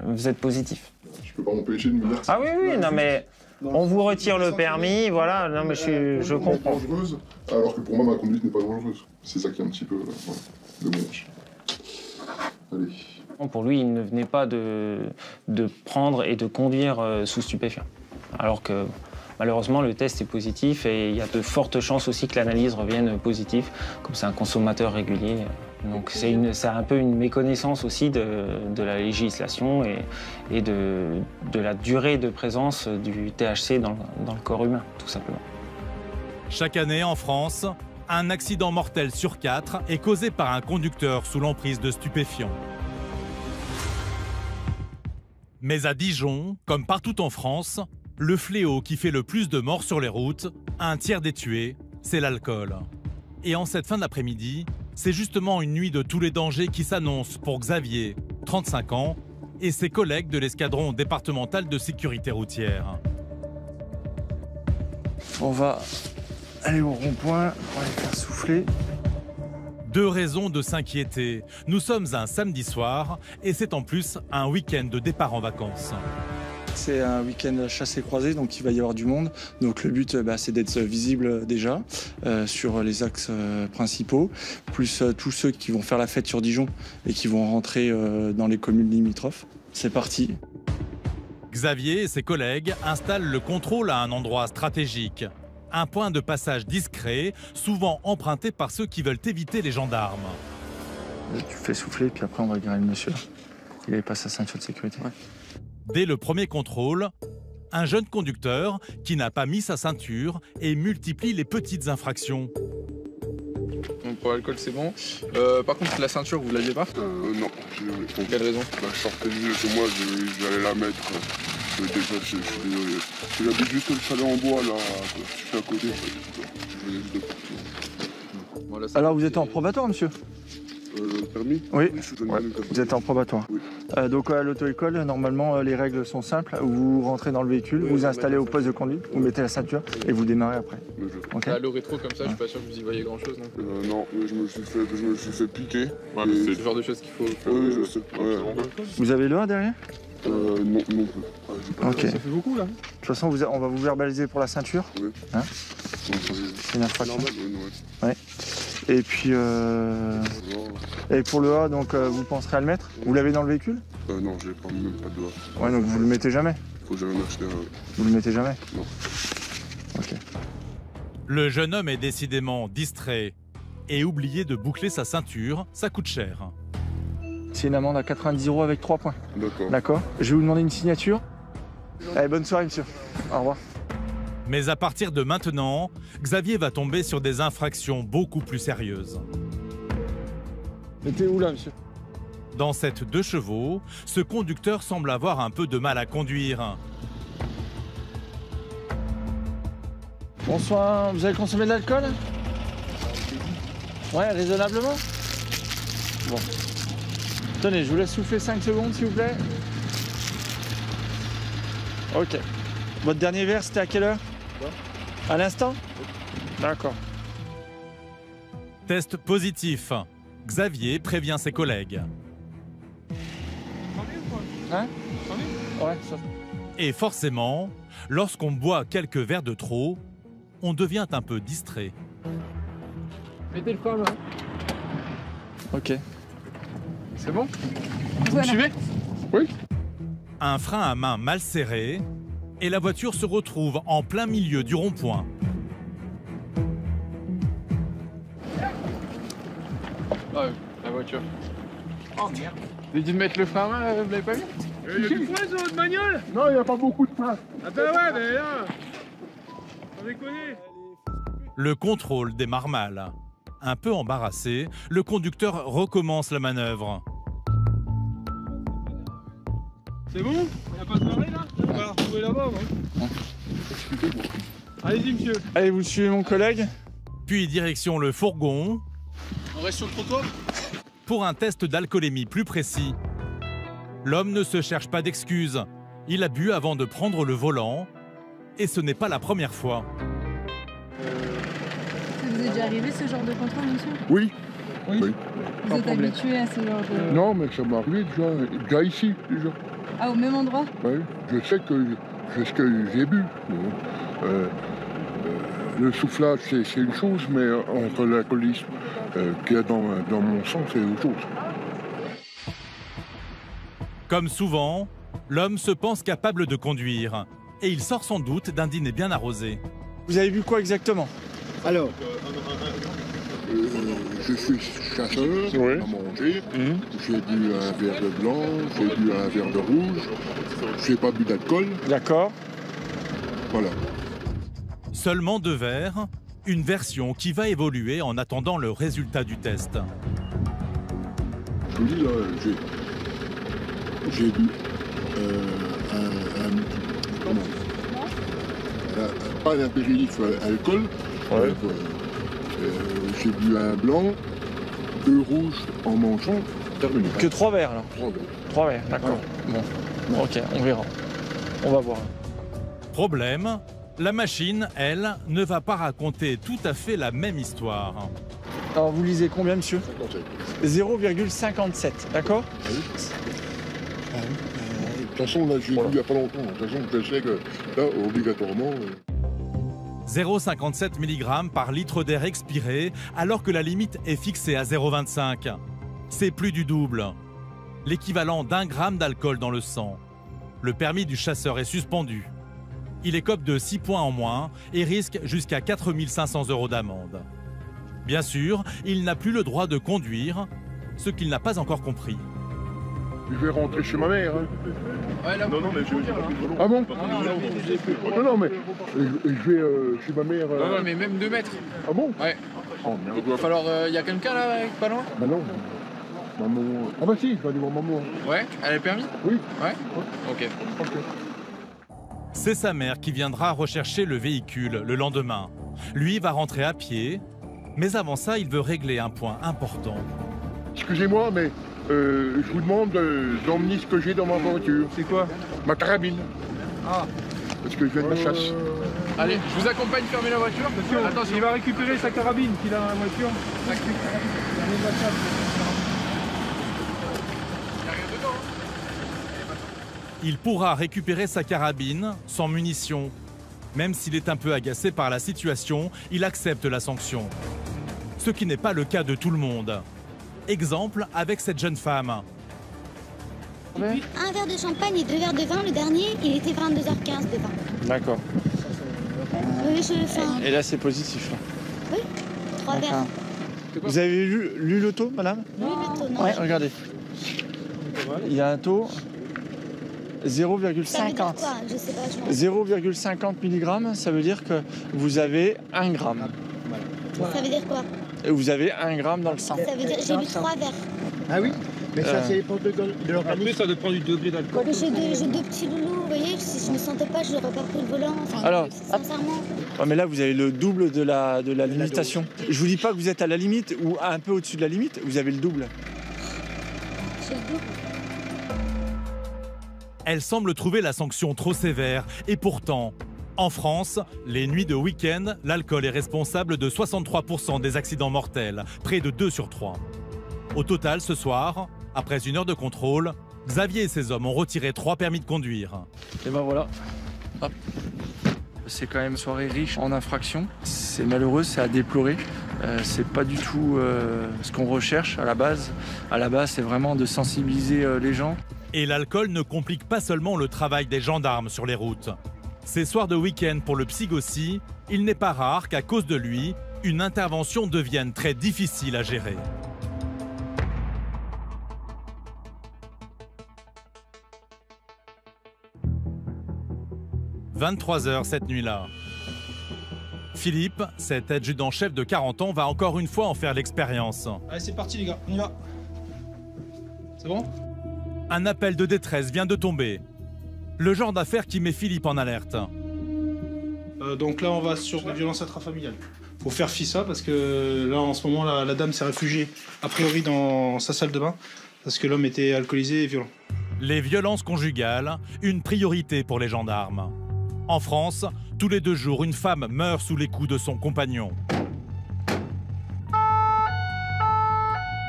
Q: vous êtes positif.
D: Je peux pas m'empêcher de me dire...
Q: Ah oui, non mais... On vous retire le permis, voilà, non mais je comprends.
D: Dangereuse, alors que pour moi, ma conduite n'est pas dangereuse. C'est ça qui est un petit peu le mélange. Allez.
Q: Pour lui, il ne venait pas de prendre et de conduire sous stupéfiants. Alors que malheureusement, le test est positif et il y a de fortes chances aussi que l'analyse revienne positive, comme c'est un consommateur régulier. Donc c'est un peu une méconnaissance aussi de la législation et de la durée de présence du THC dans le corps humain, tout simplement.
I: Chaque année en France, un accident mortel sur 4 est causé par un conducteur sous l'emprise de stupéfiants. Mais à Dijon, comme partout en France, le fléau qui fait le plus de morts sur les routes, un tiers des tués, c'est l'alcool. Et en cette fin d'après-midi, c'est justement une nuit de tous les dangers qui s'annonce pour Xavier, 35 ans, et ses collègues de l'escadron départemental de sécurité routière.
T: On va aller au rond-point, on va les faire souffler.
I: 2 raisons de s'inquiéter. Nous sommes un samedi soir et c'est en plus un week-end de départ en vacances.
T: C'est un week-end chassé croisé, donc il va y avoir du monde. Donc le but, c'est d'être visible déjà sur les axes principaux, plus tous ceux qui vont faire la fête sur Dijon et qui vont rentrer dans les communes limitrophes. C'est parti.
I: Xavier et ses collègues installent le contrôle à un endroit stratégique. Un point de passage discret, souvent emprunté par ceux qui veulent éviter les gendarmes.
T: Tu fais souffler, puis après on va garer le monsieur. Il n'avait pas sa ceinture de sécurité. Ouais.
I: Dès le premier contrôle, un jeune conducteur qui n'a pas mis sa ceinture et multiplie les petites infractions.
J: Donc pour l'alcool c'est bon. Par contre la ceinture vous l'aviez pas?
D: Non.
J: Pour quelle raison?
D: Je sortais du chez moi, j'allais la mettre. Je suis désolé. J'habite juste le chalet en bois là, je suis à côté.
T: Alors vous êtes en probatoire monsieur?
D: Permis?
T: Oui, ouais. Vous êtes en probatoire. Oui. Donc à l'auto-école, normalement les règles sont simples. Vous rentrez dans le véhicule, vous installez au poste de conduite, vous mettez la ceinture et vous démarrez après.
J: Okay. À l'eau rétro comme ça, je suis pas sûr que vous y voyez grand chose.
D: Non, je me suis fait piquer.
J: Ouais, c'est le genre de choses qu'il faut faire.
D: Oui, je sais. Ouais.
T: Vous avez le A derrière?
D: Non plus.
T: Ok.
J: Ça fait beaucoup là.
T: De toute façon, on va vous verbaliser pour la ceinture.
D: Oui.
T: Hein, c'est une infraction. Ouais. Et puis, et pour le A, donc vous penserez à le mettre? Vous l'avez dans le véhicule?
D: Non, j'ai même pas de A.
T: Ouais, donc vous le mettez jamais?
D: Faut jamais en acheter un.
T: Vous le mettez jamais?
D: Non.
T: Ok.
I: Le jeune homme est décidément distrait et oublié de boucler sa ceinture, ça coûte cher.
T: C'est une amende à 90 € avec 3 points.
D: D'accord.
T: D'accord. Je vais vous demander une signature. Allez, bonne soirée, monsieur. Au revoir.
I: Mais à partir de maintenant, Xavier va tomber sur des infractions beaucoup plus sérieuses.
T: Mettez où là, monsieur?
I: Dans cette 2 chevaux, ce conducteur semble avoir un peu de mal à conduire.
T: Bonsoir, vous avez consommé de l'alcool? Ouais, raisonnablement? Bon. Tenez, je vous laisse souffler 5 secondes, s'il vous plaît. Ok. Votre dernier verre, c'était à quelle heure? À l'instant? D'accord.
I: Test positif. Xavier prévient ses collègues.
T: Hein? Ouais, ça.
I: Et forcément, lorsqu'on boit quelques verres de trop, on devient un peu distrait.
J: Mettez le frein là.
T: Ok.
J: C'est bon?
S: Voilà.
J: Vous me suivez?
D: Oui.
I: Un frein à main mal serré et la voiture se retrouve en plein milieu du rond-point.
J: Ouais, la voiture. Oh merde. J'ai dit de mettre le frein à main, vous l'avez pas vu?
F: Il y a du frein sur votre bagnole?
D: Non, il n'y a pas beaucoup de place.
F: Ah bah ouais, mais là... On déconne.
I: Le contrôle démarre mal. Un peu embarrassé, le conducteur recommence la manœuvre.
F: C'est bon? Il n'y a pas de marée là? On va la retrouver là-bas, hein? Allez-y, monsieur.
T: Allez, vous suivez mon collègue?
I: Puis direction le fourgon.
J: On reste sur le trottoir?
I: Pour un test d'alcoolémie plus précis. L'homme ne se cherche pas d'excuses. Il a bu avant de prendre le volant. Et ce n'est pas la première fois.
S: Ça vous est déjà arrivé ce genre de contrôle, monsieur?
D: Oui.
S: Vous êtes habitué à ce genre de...
D: Non, mais ça m'est arrivé déjà ici, déjà.
S: Ah, au même endroit?
D: Oui, je sais ce que j'ai bu. Le soufflage, c'est une chose, mais entre l'alcoolisme qu'il y a dans mon sang, c'est autre chose.
I: Comme souvent, l'homme se pense capable de conduire. Et il sort sans doute d'un dîner bien arrosé.
T: Vous avez bu quoi exactement?
D: Alors, je suis chasseur, à manger, j'ai bu un verre de blanc, j'ai bu un verre de rouge, j'ai pas bu d'alcool.
T: D'accord.
D: Voilà.
I: Seulement 2 verres, une version qui va évoluer en attendant le résultat du test.
D: Je vous dis là, j'ai bu pas d'impéritif alcool. Ouais. J'ai bu un blanc, 2 rouges en mangeant, terminé.
T: Que 3 verres alors?
D: 3 verres.
T: 3 verres, d'accord. Bon, ok, on verra. On va voir.
I: Problème, la machine, elle, ne va pas raconter tout à fait la même histoire.
T: Alors vous lisez combien, monsieur? 0,57, d'accord?
D: Ah oui. De toute façon, là, j'ai lu il n'y a pas longtemps. De toute façon, je sais que là, obligatoirement...
I: 0,57 mg par litre d'air expiré, alors que la limite est fixée à 0,25. C'est plus du double. L'équivalent d'1 gramme d'alcool dans le sang. Le permis du chasseur est suspendu. Il écope de 6 points en moins et risque jusqu'à 4 500 € d'amende. Bien sûr, il n'a plus le droit de conduire, ce qu'il n'a pas encore compris.
D: Je vais rentrer chez ma mère. Hein.
J: Ouais, là,
D: non, mais je vais... Ah bon? Non, mais je vais chez ma mère...
J: Non, mais même 2 mètres.
D: Ah bon?
J: Ouais.
D: Oh, merde.
J: Il va falloir... y a quelqu'un là, pas loin?
D: Bah non. Maman... Ah bah si, je vais aller voir maman.
J: Ouais, elle a le permis?
D: Oui.
J: Ouais? Ok.
I: C'est sa mère qui viendra rechercher le véhicule le lendemain. Lui va rentrer à pied, mais avant ça, il veut régler un point important.
D: Excusez-moi, mais je vous demande d'emmener ce que j'ai dans ma voiture.
J: C'est quoi?
D: Ma carabine.
J: Ah.
D: Parce que je viens de la chasse.
J: Allez, je vous accompagne fermer la voiture.
F: Attention, il va récupérer sa carabine qu'il a dans la voiture.
I: Il pourra récupérer sa carabine sans munitions. Même s'il est un peu agacé par la situation, il accepte la sanction. Ce qui n'est pas le cas de tout le monde. Exemple avec cette jeune femme.
E: Un verre de champagne et 2 verres de vin. Le dernier, il était 22h15 de vin.
T: D'accord.
E: Je
T: Et là, c'est positif. Là.
E: Oui, 3 verres.
T: Vous avez lu le taux, madame?
E: Oui, le taux, non.
T: Ouais, regardez. Il y a un taux 0,50.
E: Je sais pas,
T: 0,50 mg, ça veut dire que vous avez 1 gramme.
E: Ça veut dire quoi?
T: Et vous avez 1 gramme dans le sang.
E: Ça veut dire j'ai bu 3 verres.
B: Ah oui? Mais ça, c'est dépend de l'organisme.
F: Après, ça dépend du degré d'alcool.
E: J'ai deux petits loulous, vous voyez, si je me sentais pas, je n'aurais pas pris le volant. Enfin,
T: alors,
E: sincèrement.
T: Ouais, mais là, vous avez le double de la limitation. Je vous dis pas que vous êtes à la limite ou un peu au-dessus de la limite, vous avez le double.
E: J'ai le double.
I: Elle semble trouver la sanction trop sévère. Et pourtant, en France, les nuits de week-end, l'alcool est responsable de 63% des accidents mortels, près de 2 sur 3. Au total, ce soir, après 1 heure de contrôle, Xavier et ses hommes ont retiré 3 permis de conduire.
T: Et ben voilà. Hop. C'est quand même une soirée riche en infractions. C'est malheureux, c'est à déplorer. C'est pas du tout ce qu'on recherche à la base. À la base, c'est vraiment de sensibiliser les gens.
I: Et l'alcool ne complique pas seulement le travail des gendarmes sur les routes. Ces soirs de week-end pour le psyg aussi, il n'est pas rare qu'à cause de lui, une intervention devienne très difficile à gérer. « 23h cette nuit-là. Philippe, cet adjudant-chef de 40 ans, va encore une fois en faire l'expérience.
F: Allez, c'est parti les gars, on y va. C'est bon?
I: Un appel de détresse vient de tomber. Le genre d'affaire qui met Philippe en alerte.
F: Donc là, on va sur les violences intrafamiliales. Faut faire fi ça parce que là, en ce moment, la dame s'est réfugiée a priori dans sa salle de bain parce que l'homme était alcoolisé et violent.
I: Les violences conjugales, une priorité pour les gendarmes. En France, tous les 2 jours, une femme meurt sous les coups de son compagnon.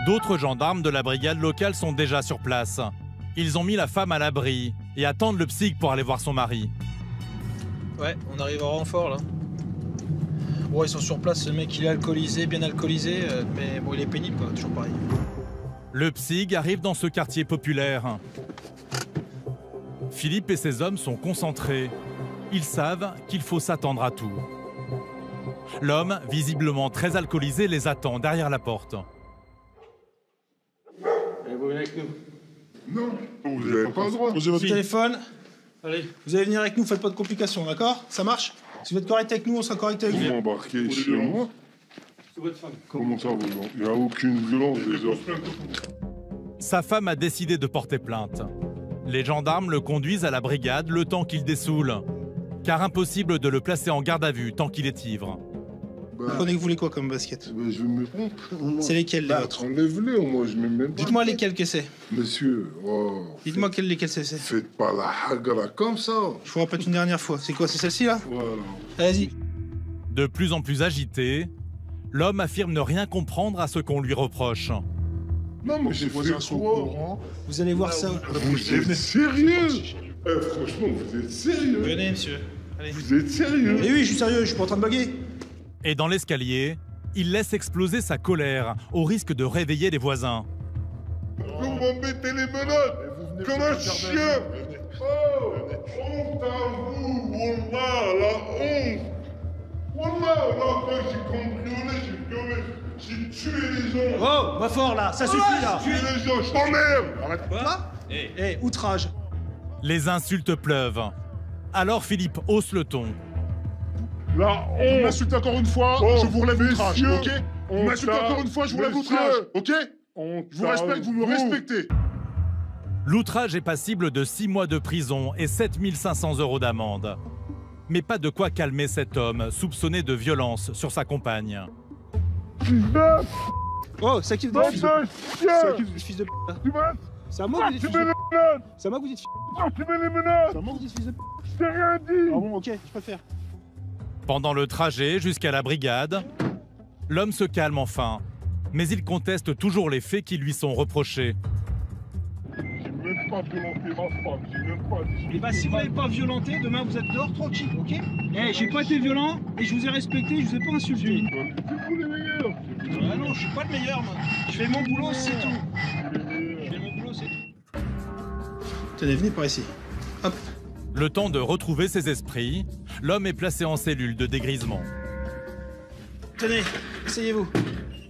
I: D'autres gendarmes de la brigade locale sont déjà sur place. Ils ont mis la femme à l'abri et attendent le psyg pour aller voir son mari.
F: Ouais, on arrive en renfort là. Bon, ils sont sur place, ce mec il est alcoolisé, bien alcoolisé, mais bon, il est pénible quoi, toujours pareil.
I: Le psyg arrive dans ce quartier populaire. Philippe et ses hommes sont concentrés. Ils savent qu'il faut s'attendre à tout. L'homme, visiblement très alcoolisé, les attend derrière la porte.
F: Allez, vous venez avec nous.
D: Non, vous n'avez pas le droit.
F: Posez votre téléphone. Allez, vous allez venir avec nous, faites pas de complications, d'accord? Ça marche? Si vous êtes correct avec nous, on sera correct avec vous.
D: Vous m'embarquez chez moi?
F: C'est votre femme.
D: Comment ça, il n'y a aucune violence déjà.
I: Sa femme a décidé de porter plainte. Les gendarmes le conduisent à la brigade le temps qu'il dessoule. Car impossible de le placer en garde à vue tant qu'il est ivre.
F: Prenez-vous les quoi comme basket?
D: Je me trompe.
F: C'est lesquels les vôtres?
D: Enlève-les, moi je mets même pas.
F: Dites-moi lesquels que c'est.
D: Monsieur,
F: dites-moi lesquels c'est.
D: Faites pas la hagara comme ça.
F: Je vous répète une dernière fois. C'est quoi? C'est celle-ci là?
D: Voilà.
F: Allez-y.
I: De plus en plus agité, l'homme affirme ne rien comprendre à ce qu'on lui reproche.
D: Non, mais j'ai fait quoi?
F: Vous allez voir ça.
D: Vous êtes sérieux? Franchement, vous êtes sérieux?
F: Venez, monsieur. Allez.
D: Vous êtes sérieux?
F: Eh oui, je suis sérieux, je suis pas en train de baguer.
I: Et dans l'escalier, il laisse exploser sa colère au risque de réveiller les voisins.
D: Vous m'embêtez les menottes comme un chien. Oh, honte à vous, Wallah, la honte. Wallah, là, quand j'ai cambriolé, j'ai violé, j'ai tué les gens.
F: Oh, va fort là, ça suffit là.
D: J'ai tué les gens, je t'emmerde.
F: Arrête pas. Eh, outrage.
I: Les insultes pleuvent. Alors Philippe hausse le ton.
D: Là,
U: vous m'insultez encore une fois, je vous relève l'outrage, ok? Vous m'insultez encore une fois, je vous relève l'outrage, ok? Je vous respecte, vous me respectez.
I: L'outrage est passible de 6 mois de prison et 7 500 € d'amende. Mais pas de quoi calmer cet homme soupçonné de violence sur sa compagne.
F: Oh, c'est qui vous dites fils de p***? C'est à moi que vous dites fils de p***? C'est à moi que vous dites fils de p***?
U: Tu mets les menottes.
F: C'est à moi que vous dites fils de p***?
U: Je t'ai rien dit.
F: Ah bon, ok, je préfère.
I: Pendant le trajet jusqu'à la brigade, l'homme se calme enfin, mais il conteste toujours les faits qui lui sont reprochés.
U: J'ai même pas violenté ma femme, j'ai même pas dit.
F: Et bah si vous n'avez pas violenté, demain vous êtes dehors tranquille, ok? Eh, j'ai pas été violent et je vous ai respecté, je vous ai pas insulté.
U: C'est vous les meilleurs.
F: Ah non, je suis pas le meilleur, moi. Je fais mon boulot, c'est tout. Je fais mon boulot, c'est tout. Tenez, venez par ici. Hop.
I: Le temps de retrouver ses esprits, l'homme est placé en cellule de dégrisement.
F: Tenez, asseyez-vous.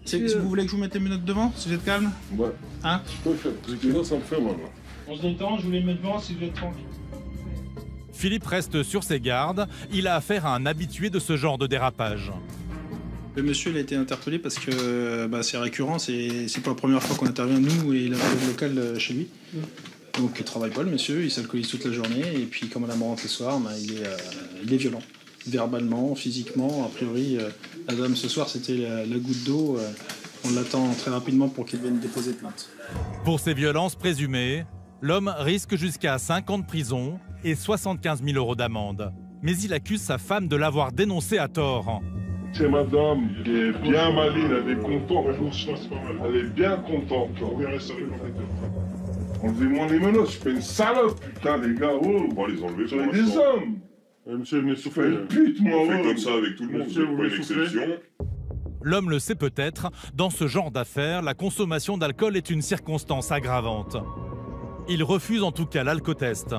F: Si vous voulez que je vous mette les menottes devant, si vous êtes calme.
U: Ouais.
F: Hein?
U: Je peux faire, parce que là, ça me fait mal.
F: On se détend, je vous les mets devant si vous êtes tranquille.
I: Philippe reste sur ses gardes. Il a affaire à un habitué de ce genre de dérapage.
F: Le monsieur il a été interpellé parce que c'est récurrent, c'est pas la première fois qu'on intervient nous et il a fait le local chez lui. Donc il travaille pas le monsieur, il s'alcoolise toute la journée et puis comme la rentre le soir, il est violent. Verbalement, physiquement, a priori la dame ce soir c'était la goutte d'eau, on l'attend très rapidement pour qu'il vienne déposer plainte.
I: Pour ces violences présumées, l'homme risque jusqu'à 5 ans de prison et 75 000 € d'amende. Mais il accuse sa femme de l'avoir dénoncé à tort.
U: C'est madame qui est bien maligne, elle est contente. Elle est bien contente. Enlevez-moi les menottes, je suis pas une salope, putain, les gars. Oh, on va les enlever. Soyez des hommes. Monsieur, venez souffler. Une pute, moi. On fait comme ça avec tout le monde, vous êtes pas une exception.
I: L'homme le sait peut-être, dans ce genre d'affaires, la consommation d'alcool est une circonstance aggravante. Il refuse en tout cas l'alcotest.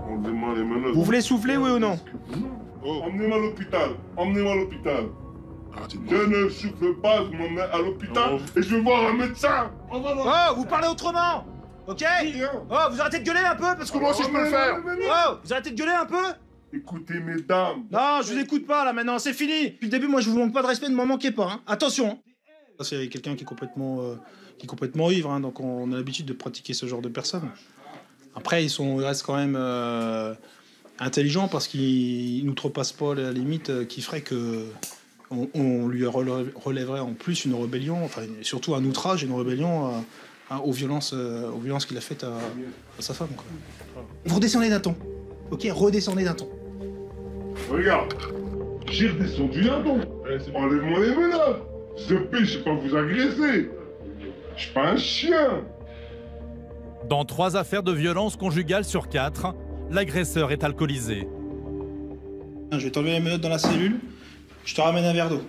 U: Enlevez-moi les menottes.
F: Vous voulez souffler, oui ou non?
U: Emmenez-moi à l'hôpital. Emmenez-moi à l'hôpital. Je ne souffle pas, je m'emmène à l'hôpital et je veux voir un médecin.
F: Oh, vous parlez autrement, ok? Oh, vous arrêtez de gueuler un peu parce que moi aussi je peux le faire. Oh, vous arrêtez de gueuler un peu?
U: Écoutez, mesdames.
F: Non, je vous écoute pas là maintenant, c'est fini. Depuis le début, moi je vous manque pas de respect, ne m'en manquez pas. Hein. Attention. C'est quelqu'un qui est complètement ivre, hein, donc on a l'habitude de pratiquer ce genre de personnes. Après, ils restent quand même intelligents parce qu'ils n'outrepassent pas la limite qui ferait que on lui relèverait en plus une rébellion, enfin surtout un outrage, une rébellion aux violences qu'il a faites à sa femme. Quoi. Vous redescendez d'un ton, ok? Redescendez d'un ton.
U: Regarde, j'ai redescendu d'un ton. Enlève-moi les menottes. Je ne sais pas vous agresser. Je suis pas un chien.
I: Dans 3 affaires de violence conjugale sur 4, l'agresseur est alcoolisé.
F: Je vais t'enlever les menottes dans la cellule. Je te ramène un verre d'eau.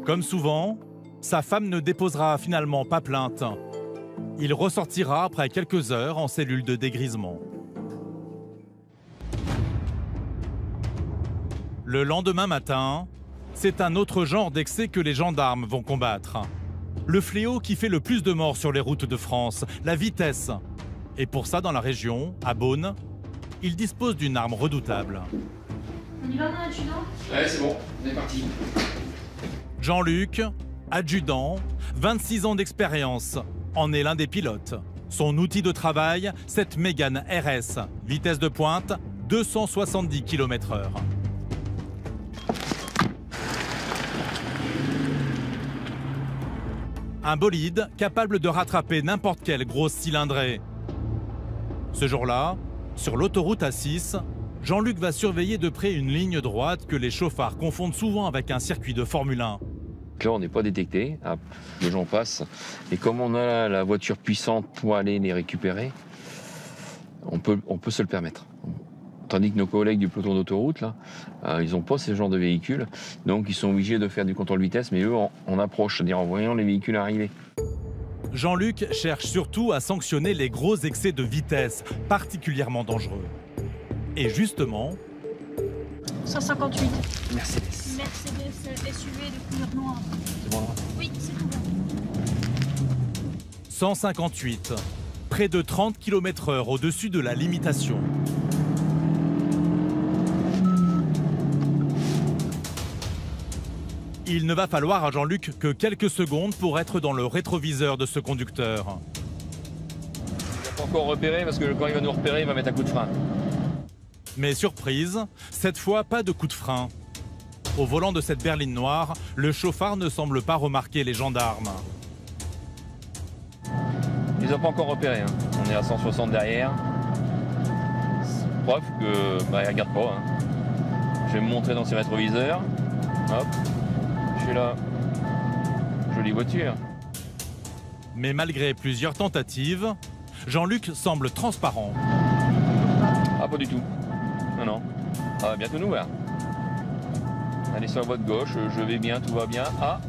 I: Comme souvent, sa femme ne déposera finalement pas plainte. Il ressortira après quelques heures en cellule de dégrisement. Le lendemain matin, c'est un autre genre d'excès que les gendarmes vont combattre. Le fléau qui fait le plus de morts sur les routes de France, la vitesse. Et pour ça, dans la région, à Beaune, il dispose d'une arme redoutable.
S: On y va, mon adjudant?
O: Ouais, c'est bon, on est parti.
I: Jean-Luc, adjudant, 26 ans d'expérience, en est l'un des pilotes. Son outil de travail, cette Mégane RS, vitesse de pointe, 270 km/h. Un bolide capable de rattraper n'importe quelle grosse cylindrée. Ce jour-là, sur l'autoroute A6, Jean-Luc va surveiller de près une ligne droite que les chauffards confondent souvent avec un circuit de Formule 1.
A: Là, on n'est pas détecté, les gens passent. Et comme on a la voiture puissante pour aller les récupérer, on peut se le permettre. Tandis que nos collègues du peloton d'autoroute, là, ils n'ont pas ce genre de véhicules. Donc, ils sont obligés de faire du contrôle vitesse, mais eux, on approche, c'est-à-dire en voyant les véhicules arriver.
I: Jean-Luc cherche surtout à sanctionner les gros excès de vitesse, particulièrement dangereux. Et justement...
S: 158.
A: Mercedes.
S: Mercedes SUV de couleur noire.
A: C'est bon, là?
S: Oui, c'est tout bon.
I: 158. Près de 30 km/h au-dessus de la limitation. Il ne va falloir à Jean-Luc que quelques secondes pour être dans le rétroviseur de ce conducteur.
A: Il n'a pas encore repéré parce que quand il va nous repérer, il va mettre un coup de frein.
I: Mais surprise, cette fois pas de coup de frein. Au volant de cette berline noire, le chauffard ne semble pas remarquer les gendarmes.
A: Ils n'ont pas encore repéré, hein. On est à 160 derrière. Preuve que ils regardent pas. Hein. Je vais me montrer dans ses rétroviseurs. Hop, je suis là. Jolie voiture.
I: Mais malgré plusieurs tentatives, Jean-Luc semble transparent.
A: Ah, pas du tout. Non, non. Ça va bientôt nous voir. Allez sur la voie de gauche, je vais bien, tout va bien. Ah,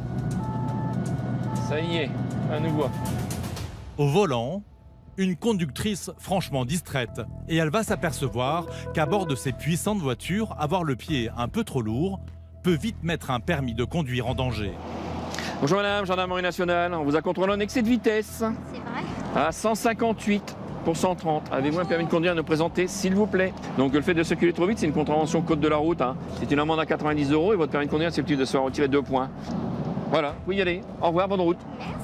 A: ça y est, un nouveau.
I: Au volant, Une conductrice franchement distraite. Et elle va s'apercevoir qu'à bord de ces puissantes voitures, avoir le pied un peu trop lourd peut vite mettre un permis de conduire en danger.
A: Bonjour madame, gendarmerie nationale. On vous a contrôlé en excès de vitesse.
E: C'est vrai?
A: À 158 pour 130. Avez-vous un permis de conduire à nous présenter, s'il vous plaît? Donc le fait de circuler trop vite, c'est une contravention code de la route. C'est une amende à 90 € et votre permis de conduire est susceptible de se faire retirer 2 points. Voilà, vous y allez. Au revoir, bonne route.
E: Merci.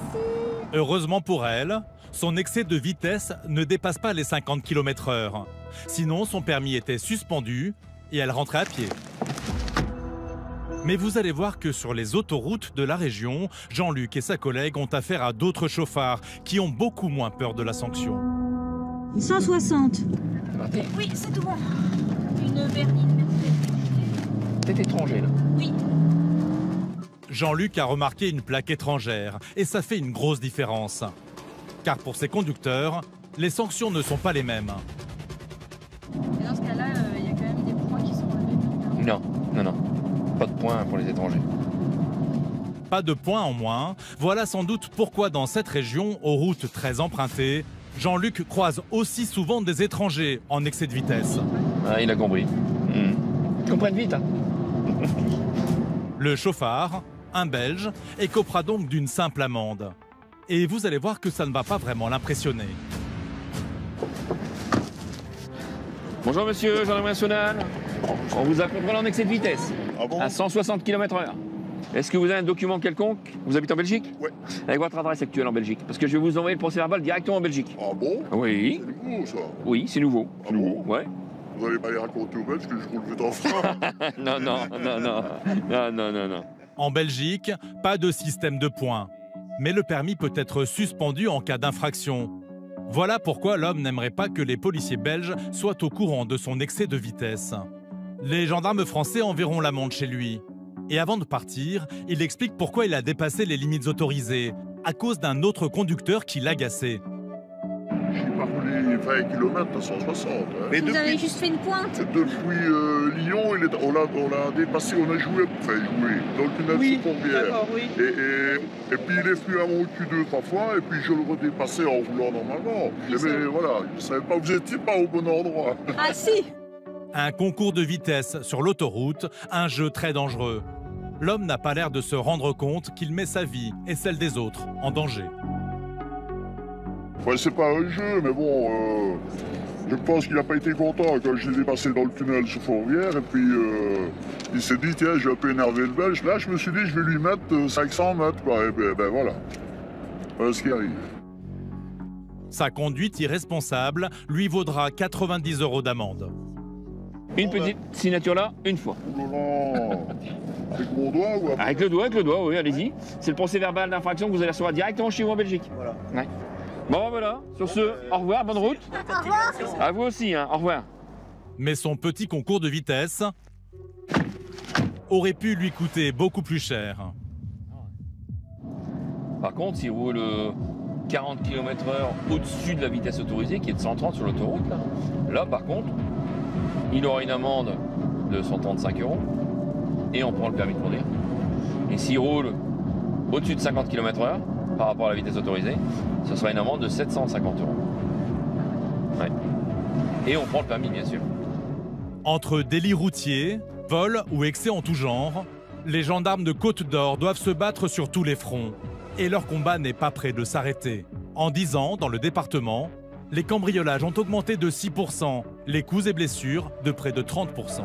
I: Heureusement pour elle, son excès de vitesse ne dépasse pas les 50 km/h. Sinon, son permis était suspendu et elle rentrait à pied. Mais vous allez voir que sur les autoroutes de la région, Jean-Luc et sa collègue ont affaire à d'autres chauffards qui ont beaucoup moins peur de la sanction.
S: 160. Oui, c'est tout bon. Une berline.
A: T'es étranger là.
S: Oui.
I: Jean-Luc a remarqué une plaque étrangère et ça fait une grosse différence. Car pour ces conducteurs, les sanctions ne sont pas les mêmes.
S: Et dans ce cas-là, il y a quand même des points qui sont relevés.
A: Non, non, non. Pas de points pour les étrangers.
I: Pas de points en moins. Voilà sans doute pourquoi dans cette région, aux routes très empruntées, Jean-Luc croise aussi souvent des étrangers en excès de vitesse.
A: Ah, il a compris. Ils comprennent vite, hein.
I: Le chauffard, un Belge, écopera donc d'une simple amende. Et vous allez voir que ça ne va pas vraiment l'impressionner.
A: Bonjour monsieur, gendarmerie nationale. On vous a contrôlé en excès de vitesse.
U: Ah bon?
A: À 160 km/h. Est-ce que vous avez un document quelconque? Vous habitez en Belgique?
U: Ouais.
A: Avec votre adresse actuelle en Belgique. Parce que je vais vous envoyer le procès-verbal directement en Belgique.
U: Ah bon?
A: Oui.
U: C'est nouveau ça.
A: Oui, c'est nouveau.
U: Ah bon?
A: Ouais.
U: Vous allez pas les raconter aux Belges que je roule vite en frein?
A: Non, non, non, non. Non, non, non, non.
I: En Belgique, pas de système de points. Mais le permis peut être suspendu en cas d'infraction. Voilà pourquoi l'homme n'aimerait pas que les policiers belges soient au courant de son excès de vitesse. Les gendarmes français enverront l'amende chez lui. Et avant de partir, il explique pourquoi il a dépassé les limites autorisées, à cause d'un autre conducteur qui l'agaçait.
U: J'ai pas roulé 20 km à 160. Hein.
S: Mais vous avez juste fait une pointe.
U: Depuis Lyon, on l'a dépassé, on a joué, dans le tunnel sous Fourvière.
S: Oui.
U: Et puis il est venu à mon cul 2-3 fois, et puis je le redépassais en roulant normalement. Mais voilà, je ne savais pas, vous n'étiez pas au bon endroit.
S: Ah si.
I: Un concours de vitesse sur l'autoroute, un jeu très dangereux. L'homme n'a pas l'air de se rendre compte qu'il met sa vie et celle des autres en danger.
U: Ouais, c'est pas un jeu, mais bon, je pense qu'il n'a pas été content quand je l'ai dépassé dans le tunnel sous Fourvière, et puis il s'est dit, tiens, je vais un peu énerver le Belge. Là, je me suis dit, je vais lui mettre 500 mètres, quoi, et ben voilà. Voilà ce qui arrive.
I: Sa conduite irresponsable lui vaudra 90 € d'amende.
A: Une petite signature là, une fois.
U: Avec mon doigt ou
A: avec le doigt, oui, allez-y. C'est le procès verbal d'infraction que vous allez recevoir directement chez vous en Belgique. Voilà. Ouais. Bon, voilà. Sur ce, au revoir, bonne route.
E: Au revoir.
A: À vous aussi, hein. Au revoir.
I: Mais son petit concours de vitesse aurait pu lui coûter beaucoup plus cher.
A: Par contre, s'il roule 40 km/h au-dessus de la vitesse autorisée, qui est de 130 sur l'autoroute, là, par contre, il aura une amende de 135 € et on prend le permis de conduire. Et s'il roule au-dessus de 50 km/h par rapport à la vitesse autorisée, ce sera une amende de 750 €. Ouais. Et on prend le permis, bien sûr.
I: Entre délits routiers, vols ou excès en tout genre, les gendarmes de Côte d'Or doivent se battre sur tous les fronts. Et leur combat n'est pas près de s'arrêter. En 10 ans, dans le département, les cambriolages ont augmenté de 6%, les coups et blessures de près de 30%.